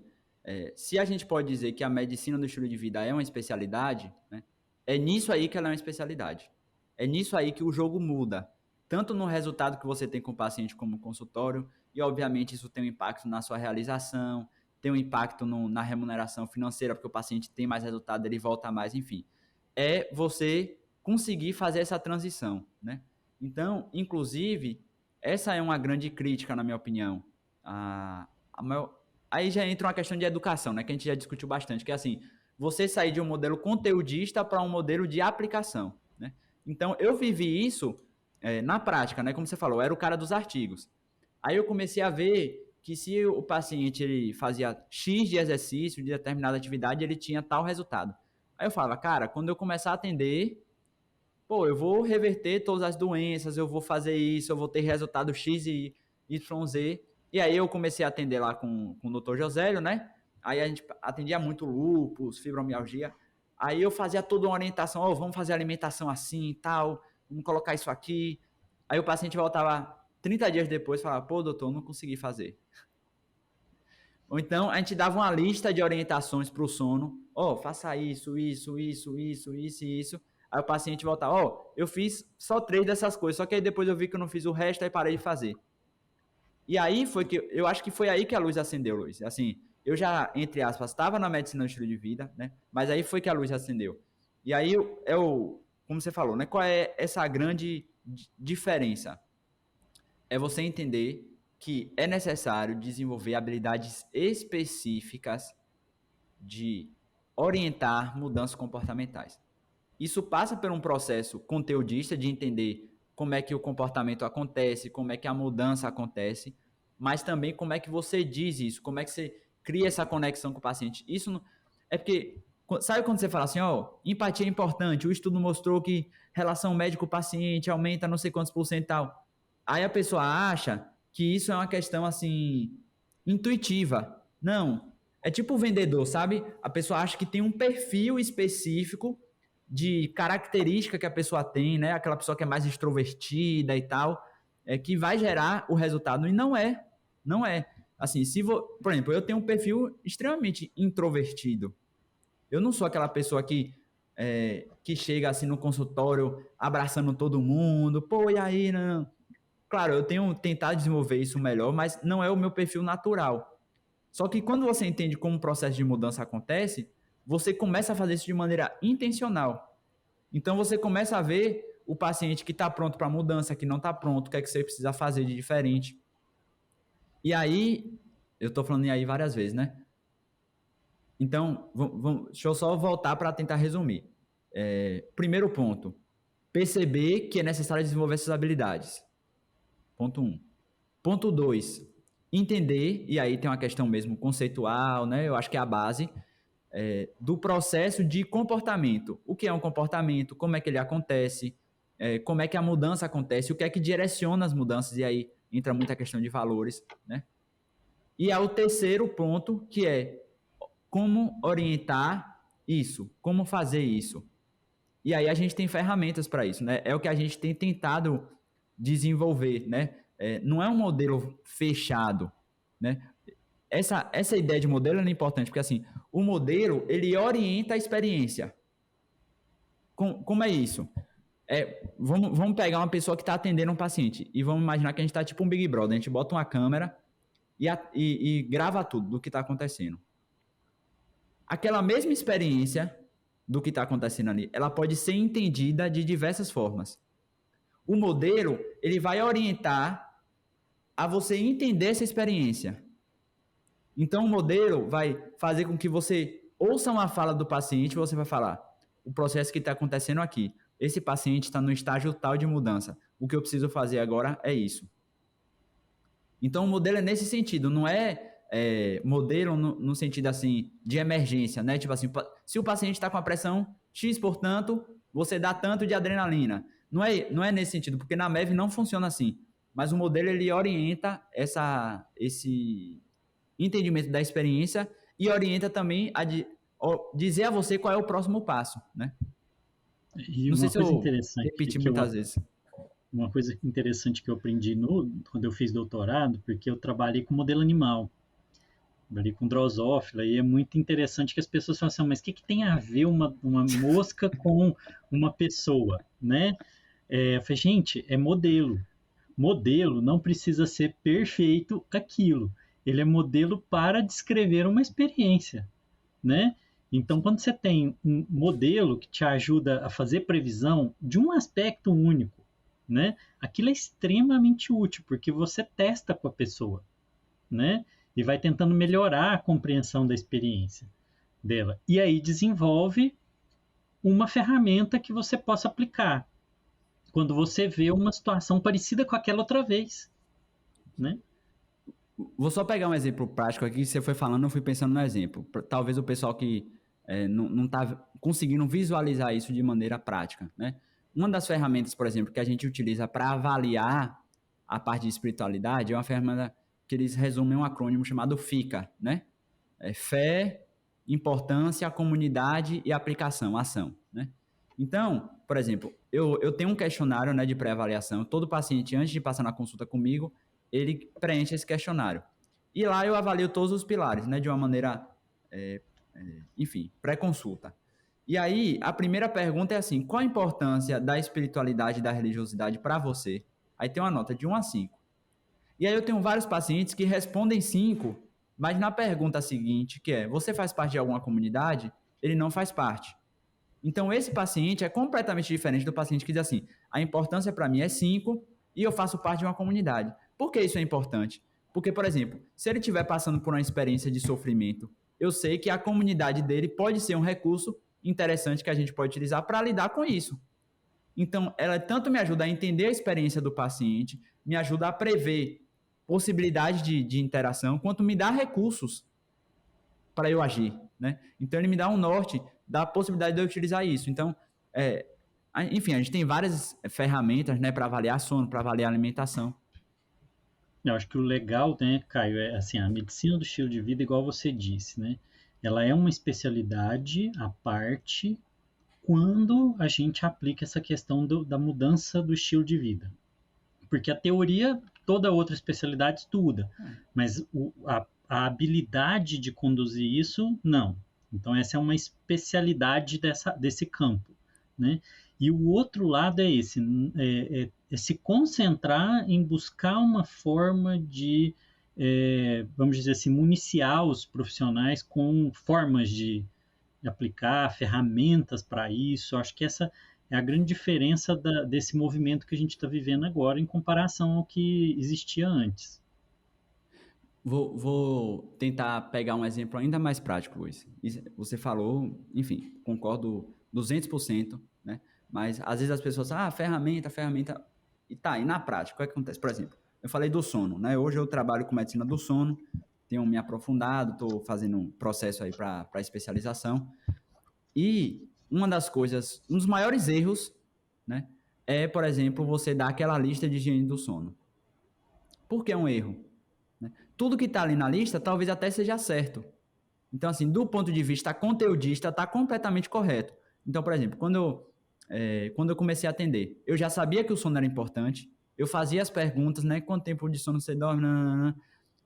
se a gente pode dizer que a medicina do estilo de vida é uma especialidade, né, é nisso aí que ela é uma especialidade. É nisso aí que o jogo muda. Tanto no resultado que você tem com o paciente como no consultório, e obviamente isso tem um impacto na sua realização, tem um impacto na remuneração financeira, porque o paciente tem mais resultado, ele volta mais, enfim. É você conseguir fazer essa transição, né? Então, inclusive, essa é uma grande crítica, na minha opinião. Aí já entra uma questão de educação, né? Que a gente já discutiu bastante, que é assim, você sair de um modelo conteudista para um modelo de aplicação, né? Então, eu vivi isso na prática, né? Como você falou, eu era o cara dos artigos. Aí eu comecei a ver que se o paciente ele fazia X de exercício, de determinada atividade, ele tinha tal resultado. Aí eu falava, cara, quando eu começar a atender, eu vou reverter todas as doenças, eu vou fazer isso, eu vou ter resultado X e YZ. E aí eu comecei a atender lá com o Dr. Josélio, né? Aí a gente atendia muito lúpus, fibromialgia. Aí eu fazia toda uma orientação, vamos fazer alimentação assim e tal, vamos colocar isso aqui. Aí o paciente voltava, 30 dias depois falava, pô, doutor, não consegui fazer. Ou então a gente dava uma lista de orientações para o sono, faça isso. Aí o paciente voltava, eu fiz só 3 dessas coisas, só que aí depois eu vi que eu não fiz o resto, aí parei de fazer. E aí eu acho que foi aí que a luz acendeu, Luiz. Assim, eu já, entre aspas, estava na medicina do estilo de vida, né? Mas aí foi que a luz acendeu. E aí como você falou, né? Qual é essa grande diferença? É você entender que é necessário desenvolver habilidades específicas de orientar mudanças comportamentais. Isso passa por um processo conteudista de entender como é que o comportamento acontece, como é que a mudança acontece, mas também como é que você diz isso, como é que você cria essa conexão com o paciente. Isso não... é porque, sabe quando você fala assim, empatia é importante, o estudo mostrou que relação médico-paciente aumenta não sei quantos % e tal. Aí a pessoa acha que isso é uma questão assim intuitiva. Não, é tipo o vendedor, sabe? A pessoa acha que tem um perfil específico de característica que a pessoa tem, né? Aquela pessoa que é mais extrovertida e tal, que vai gerar o resultado. E não é. Não é. Assim, por exemplo, eu tenho um perfil extremamente introvertido. Eu não sou aquela pessoa que chega assim no consultório abraçando todo mundo. Pô, e aí, não? Claro, eu tenho tentado desenvolver isso melhor, mas não é o meu perfil natural. Só que quando você entende como o processo de mudança acontece, você começa a fazer isso de maneira intencional. Então você começa a ver o paciente que está pronto para a mudança, que não está pronto, o que é que você precisa fazer de diferente. E aí, eu estou falando em aí várias vezes, né? Então, deixa eu só voltar para tentar resumir. Primeiro ponto, perceber que é necessário desenvolver essas habilidades. Ponto 1. Ponto 2, entender, e aí tem uma questão mesmo conceitual, né? Eu acho que é a base do processo de comportamento. O que é um comportamento, como é que ele acontece, como é que a mudança acontece, o que é que direciona as mudanças, e aí entra muita questão de valores, né? E há o terceiro ponto, que é como orientar isso, como fazer isso. E aí a gente tem ferramentas para isso, né? É o que a gente tem tentado desenvolver, né? Não é um modelo fechado, né? Essa ideia de modelo é importante, porque assim, o modelo, ele orienta a experiência. Como é isso? Vamos pegar uma pessoa que está atendendo um paciente e vamos imaginar que a gente está tipo um Big Brother, a gente bota uma câmera e grava tudo do que está acontecendo. Aquela mesma experiência do que está acontecendo ali, ela pode ser entendida de diversas formas. O modelo, ele vai orientar a você entender essa experiência. Então, o modelo vai fazer com que você ouça uma fala do paciente e você vai falar o processo que está acontecendo aqui. Esse paciente está no estágio tal de mudança. O que eu preciso fazer agora é isso. Então, o modelo é nesse sentido, não é modelo no sentido assim de emergência, né? Tipo assim, se o paciente está com a pressão X, portanto, você dá tanto de adrenalina. Não é nesse sentido, porque na MEV não funciona assim. Mas o modelo, ele orienta esse entendimento da experiência e orienta também dizer a você qual é o próximo passo, né? E não sei uma se coisa eu interessante repeti muitas vezes. Uma coisa interessante que eu aprendi quando eu fiz doutorado, porque eu trabalhei com modelo animal, trabalhei com drosófila, e é muito interessante que as pessoas falam assim, mas o que tem a ver uma mosca com uma pessoa, né? Eu falei, gente, é modelo. Modelo não precisa ser perfeito aquilo. Ele é modelo para descrever uma experiência, né? Então, quando você tem um modelo que te ajuda a fazer previsão de um aspecto único, né? Aquilo é extremamente útil, porque você testa com a pessoa, né? E vai tentando melhorar a compreensão da experiência dela. E aí desenvolve uma ferramenta que você possa aplicar quando você vê uma situação parecida com aquela outra vez, né? Vou só pegar um exemplo prático aqui, você foi falando, eu fui pensando no exemplo. Talvez o pessoal que não está conseguindo visualizar isso de maneira prática, né? Uma das ferramentas, por exemplo, que a gente utiliza para avaliar a parte de espiritualidade é uma ferramenta que eles resumem um acrônimo chamado FICA, né? Fé, importância, comunidade e aplicação, ação, né? Então, por exemplo, eu tenho um questionário, né, de pré-avaliação. Todo paciente, antes de passar na consulta comigo, ele preenche esse questionário. E lá eu avalio todos os pilares, né, de uma maneira, enfim, pré-consulta. E aí, a primeira pergunta é assim: qual a importância da espiritualidade e da religiosidade para você? Aí tem uma nota de 1 a 5. E aí eu tenho vários pacientes que respondem 5, mas na pergunta seguinte, que é: você faz parte de alguma comunidade? Ele não faz parte. Então, esse paciente é completamente diferente do paciente que diz assim: a importância para mim é 5 e eu faço parte de uma comunidade. Por que isso é importante? Porque, por exemplo, se ele estiver passando por uma experiência de sofrimento, eu sei que a comunidade dele pode ser um recurso interessante que a gente pode utilizar para lidar com isso. Então, ela tanto me ajuda a entender a experiência do paciente, me ajuda a prever possibilidades de interação, quanto me dá recursos para eu agir, né? Então, ele me dá um norte da possibilidade de eu utilizar isso. Então, enfim, a gente tem várias ferramentas, né, para avaliar sono, para avaliar alimentação. Eu acho que o legal, né, Caio, é assim, a medicina do estilo de vida, igual você disse, né? Ela é uma especialidade à parte quando a gente aplica essa questão da mudança do estilo de vida. Porque a teoria, toda outra especialidade estuda, mas a habilidade de conduzir isso, não. Então, essa é uma especialidade desse campo, né? E o outro lado é esse, é se concentrar em buscar uma forma de, vamos dizer assim, municiar os profissionais com formas de aplicar ferramentas para isso. Acho que essa é a grande diferença desse movimento que a gente está vivendo agora em comparação ao que existia antes. Vou tentar pegar um exemplo ainda mais prático, Luiz. Você falou, enfim, concordo 200%, né? Mas às vezes as pessoas falam, ferramenta. E tá, e na prática, o que acontece? Por exemplo, eu falei do sono, né? Hoje eu trabalho com medicina do sono, tenho me aprofundado, estou fazendo um processo aí para especialização. E uma das coisas, um dos maiores erros, né? É, por exemplo, você dar aquela lista de higiene do sono. Por que é um erro? Tudo que está ali na lista talvez até seja certo. Então, assim, do ponto de vista conteudista, está completamente correto. Então, por exemplo, quando eu comecei a atender, eu já sabia que o sono era importante, eu fazia as perguntas, né? Quanto tempo de sono você dorme?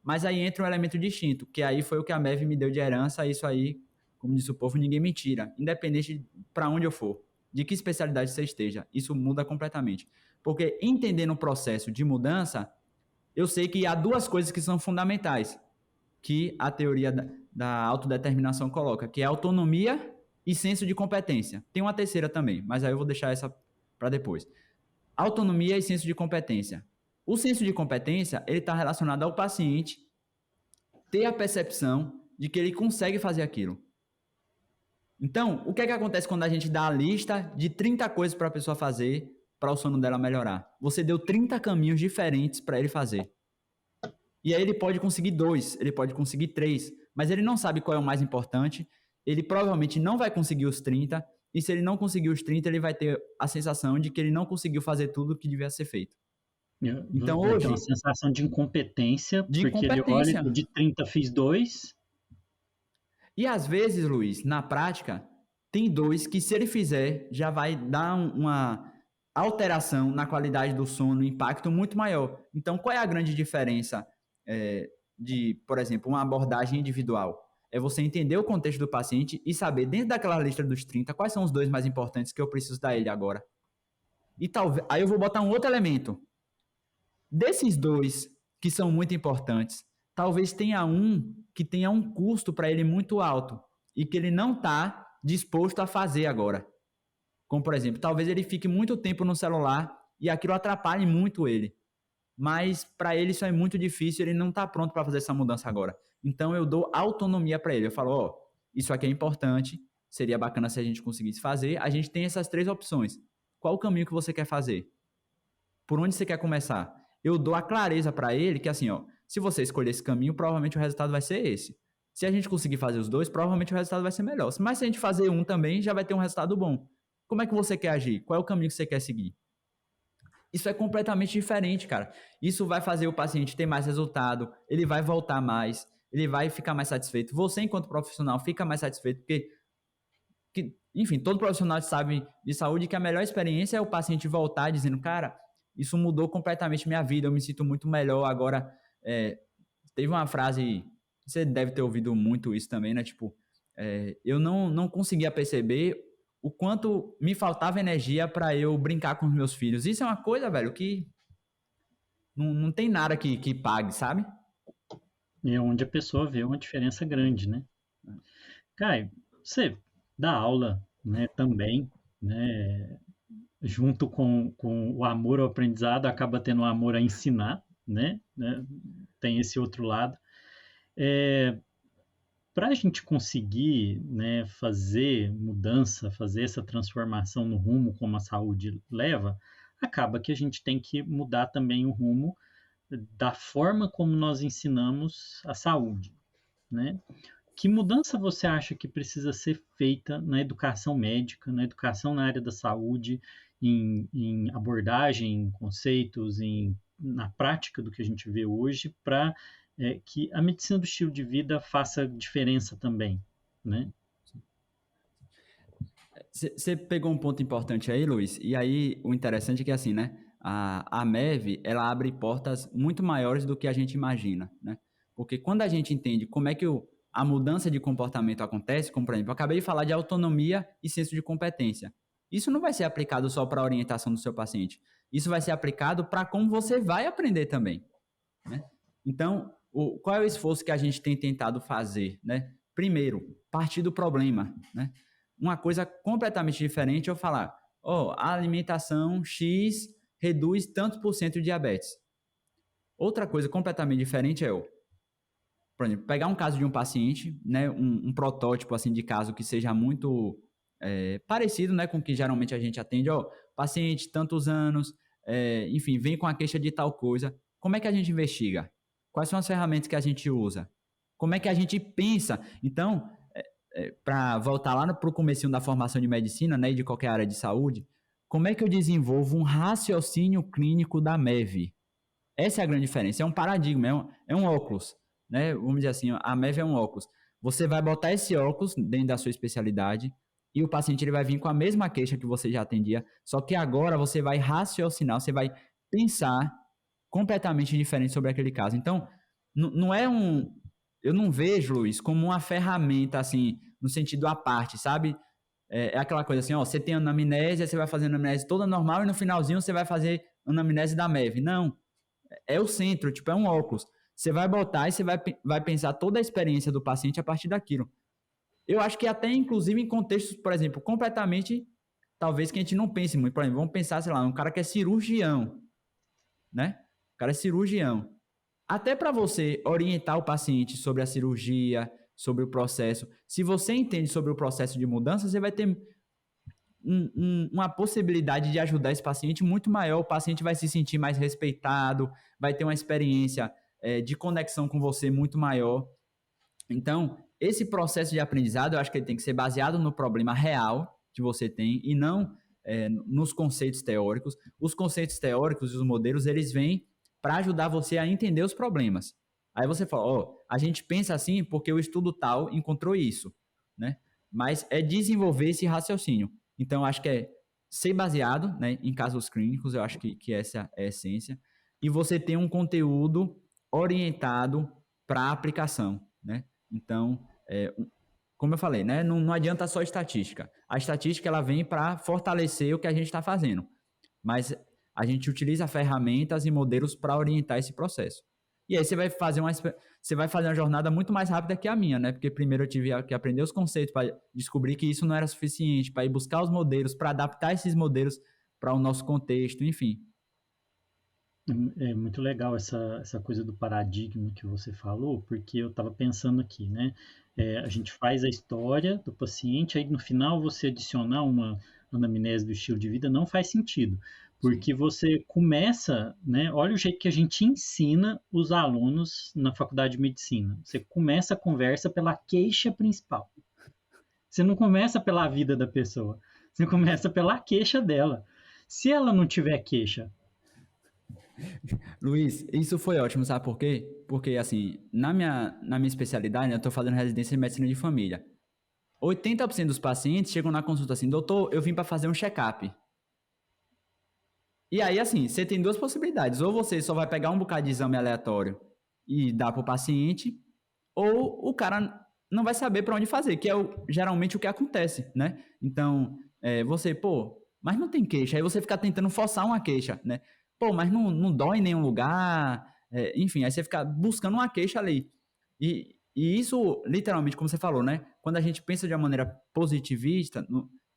Mas aí entra um elemento distinto, que aí foi o que a MEV me deu de herança, isso aí, como disse o povo, ninguém me tira, independente para onde eu for, de que especialidade você esteja, isso muda completamente. Porque entendendo o processo de mudança, eu sei que há duas coisas que são fundamentais, que a teoria da autodeterminação coloca, que é autonomia e senso de competência. Tem uma terceira também, mas aí eu vou deixar essa para depois. Autonomia e senso de competência. O senso de competência, ele está relacionado ao paciente ter a percepção de que ele consegue fazer aquilo. Então, o que é que acontece quando a gente dá a lista de 30 coisas para a pessoa fazer para o sono dela melhorar? Você deu 30 caminhos diferentes para ele fazer. E aí ele pode conseguir 2, ele pode conseguir 3, mas ele não sabe qual é o mais importante, ele provavelmente não vai conseguir os 30, e se ele não conseguir os 30, ele vai ter a sensação de que ele não conseguiu fazer tudo o que devia ser feito. Então hoje... Tem uma sensação de incompetência, porque ele olha, de 30 fiz 2. E às vezes, Luiz, na prática, tem 2 que se ele fizer, já vai dar uma alteração na qualidade do sono, um impacto muito maior. Então, qual é a grande diferença de, por exemplo, uma abordagem individual? É você entender o contexto do paciente e saber, dentro daquela lista dos 30, quais são os 2 mais importantes que eu preciso dar a ele agora. E talvez, aí eu vou botar um outro elemento. Desses 2 que são muito importantes, talvez tenha um que tenha um custo para ele muito alto e que ele não está disposto a fazer agora. Como, por exemplo, talvez ele fique muito tempo no celular e aquilo atrapalhe muito ele. Mas para ele isso é muito difícil, ele não está pronto para fazer essa mudança agora. Então eu dou autonomia para ele. Eu falo, isso aqui é importante, seria bacana se a gente conseguisse fazer. A gente tem essas 3 opções. Qual o caminho que você quer fazer? Por onde você quer começar? Eu dou a clareza para ele que assim, se você escolher esse caminho, provavelmente o resultado vai ser esse. Se a gente conseguir fazer os 2, provavelmente o resultado vai ser melhor. Mas se a gente fazer um também, já vai ter um resultado bom. Como é que você quer agir? Qual é o caminho que você quer seguir? Isso é completamente diferente, cara. Isso vai fazer o paciente ter mais resultado, ele vai voltar mais, ele vai ficar mais satisfeito. Você, enquanto profissional, fica mais satisfeito, porque enfim, todo profissional sabe de saúde que a melhor experiência é o paciente voltar dizendo, cara, isso mudou completamente minha vida, eu me sinto muito melhor agora. Teve uma frase, você deve ter ouvido muito isso também, né? Tipo, eu não conseguia perceber o quanto me faltava energia para eu brincar com os meus filhos. Isso é uma coisa, velho, que não tem nada que pague, sabe? E é onde a pessoa vê uma diferença grande, né? Caio, você dá aula, né, também, né, junto com o amor ao aprendizado, acaba tendo o amor a ensinar, né? Tem esse outro lado. Para a gente conseguir, né, fazer mudança, fazer essa transformação no rumo como a saúde leva, acaba que a gente tem que mudar também o rumo da forma como nós ensinamos a saúde, né? Que mudança você acha que precisa ser feita na educação médica, na educação na área da saúde, em abordagem, em conceitos, na prática do que a gente vê hoje, para que a medicina do estilo de vida faça diferença também, né? Você pegou um ponto importante aí, Luiz, e aí o interessante é que assim, né? A MEV, ela abre portas muito maiores do que a gente imagina, né? Porque quando a gente entende como é que a mudança de comportamento acontece, como por exemplo, eu acabei de falar de autonomia e senso de competência. Isso não vai ser aplicado só para a orientação do seu paciente. Isso vai ser aplicado para como você vai aprender também, né? Então, qual é o esforço que a gente tem tentado fazer, né? Primeiro, partir do problema, né? Uma coisa completamente diferente é eu falar, a alimentação X reduz tantos por cento de diabetes. Outra coisa completamente diferente é por exemplo, pegar um caso de um paciente, né, um protótipo assim de caso que seja muito parecido, né, com o que geralmente a gente atende, paciente, tantos anos, enfim, vem com a queixa de tal coisa. Como é que a gente investiga? Quais são as ferramentas que a gente usa? Como é que a gente pensa? Então, para voltar lá para o comecinho da formação de medicina, né, e de qualquer área de saúde, como é que eu desenvolvo um raciocínio clínico da MEV? Essa é a grande diferença, é um paradigma, é um óculos, né? Vamos dizer assim, a MEV é um óculos. Você vai botar esse óculos dentro da sua especialidade e o paciente ele vai vir com a mesma queixa que você já atendia, só que agora você vai raciocinar, você vai pensar completamente diferente sobre aquele caso. Então, não é eu não vejo, Luiz, como uma ferramenta, assim, no sentido à parte, sabe? É aquela coisa assim, você tem anamnese, você vai fazer anamnese toda normal e no finalzinho você vai fazer anamnese da MEV. Não, é o centro, tipo, é um óculos. Você vai botar e você vai pensar toda a experiência do paciente a partir daquilo. Eu acho que até, inclusive, em contextos, por exemplo, completamente, talvez que a gente não pense muito. Por exemplo, vamos pensar, sei lá, um cara que é cirurgião, né? O cara é cirurgião. Até para você orientar o paciente sobre a cirurgia, sobre o processo, se você entende sobre o processo de mudança, você vai ter uma possibilidade de ajudar esse paciente muito maior. O paciente vai se sentir mais respeitado, vai ter uma experiência de conexão com você muito maior. Então, esse processo de aprendizado, eu acho que ele tem que ser baseado no problema real que você tem e não nos conceitos teóricos. Os conceitos teóricos e os modelos, eles vêm para ajudar você a entender os problemas. Aí você fala, a gente pensa assim porque o estudo tal encontrou isso, né? Mas é desenvolver esse raciocínio. Então, eu acho que é ser baseado, né, em casos clínicos, eu acho que essa é a essência. E você ter um conteúdo orientado para a aplicação, né? Então, como eu falei, né, não adianta só estatística. A estatística ela vem para fortalecer o que a gente está fazendo, mas a gente utiliza ferramentas e modelos para orientar esse processo. E aí você vai fazer uma jornada muito mais rápida que a minha, né? Porque primeiro eu tive que aprender os conceitos para descobrir que isso não era suficiente, para ir buscar os modelos, para adaptar esses modelos para o nosso contexto, enfim. É muito legal essa coisa do paradigma que você falou, porque eu estava pensando aqui, né? A gente faz a história do paciente, aí no final você adicionar uma anamnese do estilo de vida não faz sentido, Sim. porque você começa, né? Olha o jeito que a gente ensina os alunos na faculdade de medicina. Você começa a conversa pela queixa principal. Você não começa pela vida da pessoa, você começa pela queixa dela. Se ela não tiver queixa, Luiz, isso foi ótimo, sabe por quê? Porque, assim, na minha especialidade, eu estou fazendo residência em medicina de família. 80% dos pacientes chegam na consulta assim, doutor, eu vim para fazer um check-up. E aí, assim, você tem duas possibilidades. Ou você só vai pegar um bocado de exame aleatório e dar para o paciente, ou o cara não vai saber para onde fazer, que é geralmente o que acontece, né? Então, você, mas não tem queixa. Aí você fica tentando forçar uma queixa, né? Mas não dói em nenhum lugar. Enfim, aí você fica buscando uma queixa ali. E isso, literalmente, como você falou, né? Quando a gente pensa de uma maneira positivista,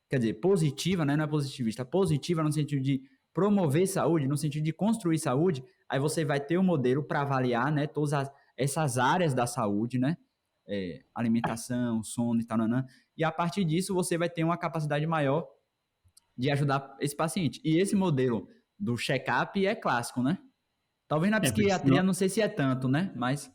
quer dizer, positiva, né? Não é positivista, positiva no sentido de promover saúde, no sentido de construir saúde, aí você vai ter um modelo para avaliar, né? Todas essas áreas da saúde, né? Alimentação, sono e tal, e a partir disso você vai ter uma capacidade maior de ajudar esse paciente. E esse modelo do check-up é clássico, né? Talvez na psiquiatria, não sei se é tanto, né? Mas...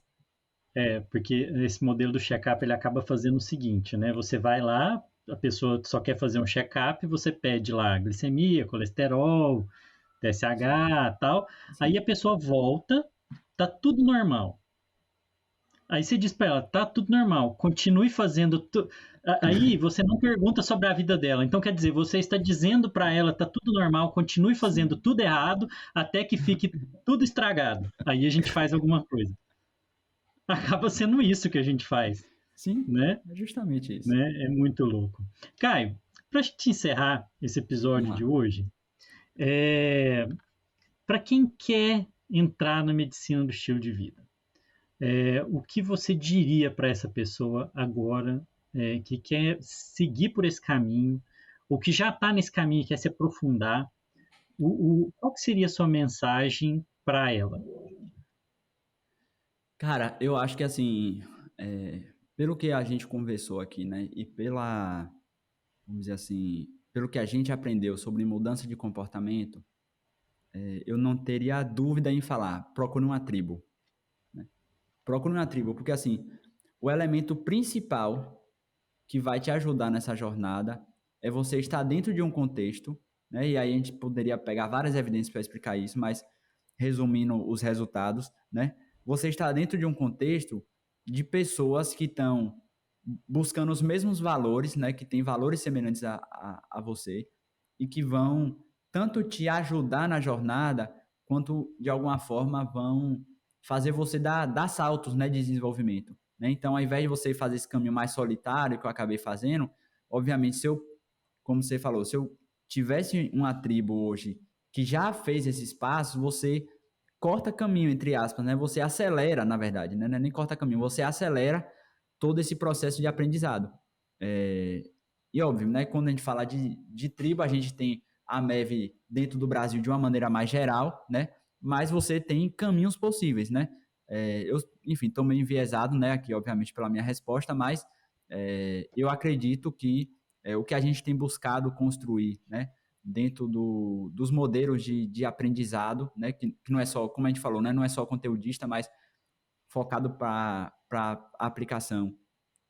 porque esse modelo do check-up, ele acaba fazendo o seguinte, né? Você vai lá, a pessoa só quer fazer um check-up, você pede lá glicemia, colesterol, TSH, tal. Sim. Aí a pessoa volta, tá tudo normal. Aí você diz para ela, tá tudo normal, continue fazendo. Aí você não pergunta sobre a vida dela. Então, quer dizer, você está dizendo para ela, tá tudo normal, continue fazendo tudo errado, até que fique tudo estragado. Aí a gente faz alguma coisa. Acaba sendo isso que a gente faz. Sim, né? É justamente isso. Né? É muito louco. Caio, para te encerrar esse episódio de hoje, para quem quer entrar na medicina do estilo de vida, o que você diria para essa pessoa agora que quer seguir por esse caminho, ou que já está nesse caminho e quer se aprofundar? Qual que seria a sua mensagem para ela? Cara, eu acho que assim, pelo que a gente conversou aqui, né, e vamos dizer assim, pelo que a gente aprendeu sobre mudança de comportamento, eu não teria dúvida em falar, procure uma tribo. Né? Procure uma tribo, porque assim, o elemento principal que vai te ajudar nessa jornada é você estar dentro de um contexto, né, e aí a gente poderia pegar várias evidências para explicar isso, mas resumindo os resultados, né, você está dentro de um contexto de pessoas que estão buscando os mesmos valores, né, que têm valores semelhantes a você e que vão tanto te ajudar na jornada, quanto de alguma forma vão fazer você dar saltos, né, de desenvolvimento. Né? Então, ao invés de você fazer esse caminho mais solitário que eu acabei fazendo, obviamente, como você falou, se eu tivesse uma tribo hoje que já fez esses passos, você corta caminho, entre aspas, né? Você acelera, na verdade, né? Não é nem corta caminho, você acelera todo esse processo de aprendizado. E óbvio, né? Quando a gente fala de tribo, a gente tem a MEV dentro do Brasil de uma maneira mais geral, né? Mas você tem caminhos possíveis, né? Eu, enfim, estou meio enviesado, né? Aqui, obviamente, pela minha resposta, mas eu acredito que o que a gente tem buscado construir, né? Dentro dos modelos de aprendizado, né? Que não é só, como a gente falou, né? Não é só conteudista, mas focado para aplicação.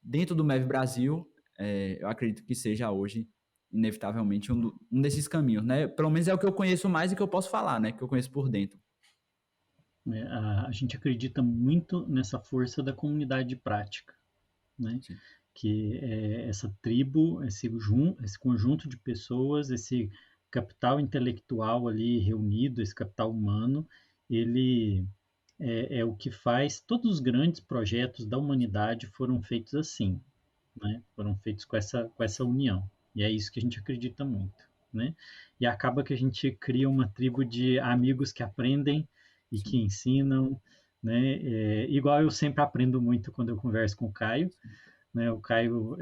Dentro do MEV Brasil, eu acredito que seja hoje, inevitavelmente, um desses caminhos, né? Pelo menos é o que eu conheço mais e que eu posso falar, né? Que eu conheço por dentro. A gente acredita muito nessa força da comunidade de prática, né? Sim. Que essa tribo, esse conjunto de pessoas, esse capital intelectual ali reunido, esse capital humano, ele é o que faz. Todos os grandes projetos da humanidade foram feitos assim, né? Foram feitos com essa união. E é isso que a gente acredita muito, né? E acaba que a gente cria uma tribo de amigos que aprendem e Sim. que ensinam, né? Igual eu sempre aprendo muito quando eu converso com o Caio. Né, o Caio,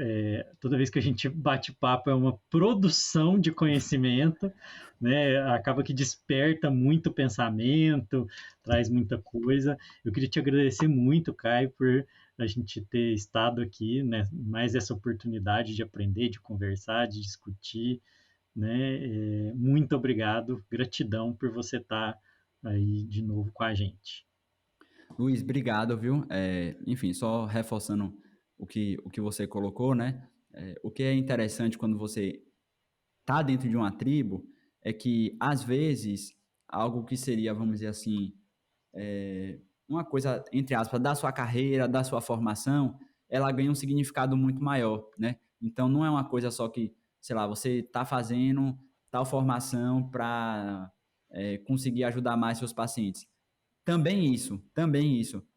toda vez que a gente bate papo, é uma produção de conhecimento, né, acaba que desperta muito pensamento, traz muita coisa. Eu queria te agradecer muito, Caio, por a gente ter estado aqui, né, mais essa oportunidade de aprender, de conversar, de discutir. Né, muito obrigado, gratidão por você estar aí de novo com a gente. Luiz, obrigado, viu? Enfim, só reforçando o que você colocou, né? O que é interessante quando você está dentro de uma tribo é que, às vezes, algo que seria, vamos dizer assim, uma coisa, entre aspas, da sua carreira, da sua formação, ela ganha um significado muito maior, né? Então, não é uma coisa só que, sei lá, você está fazendo tal formação para conseguir ajudar mais seus pacientes. Também isso.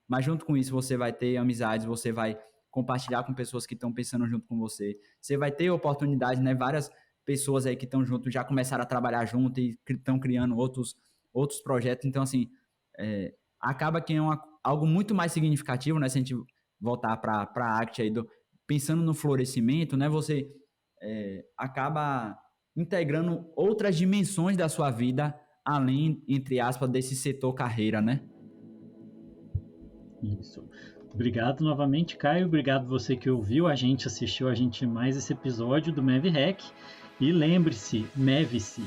Mas junto com isso, você vai ter amizades, você vai compartilhar com pessoas que estão pensando junto com você. Você vai ter oportunidades, né? Várias pessoas aí que estão junto já começaram a trabalhar junto e estão criando outros projetos. Então, assim, acaba que é algo muito mais significativo, né? Se a gente voltar para a arte aí, pensando no florescimento, né? Você acaba integrando outras dimensões da sua vida, além, entre aspas, desse setor carreira, né? Isso. Obrigado novamente, Caio. Obrigado você que ouviu a gente, assistiu a gente mais esse episódio do MEV Hack. E lembre-se, MEV-se.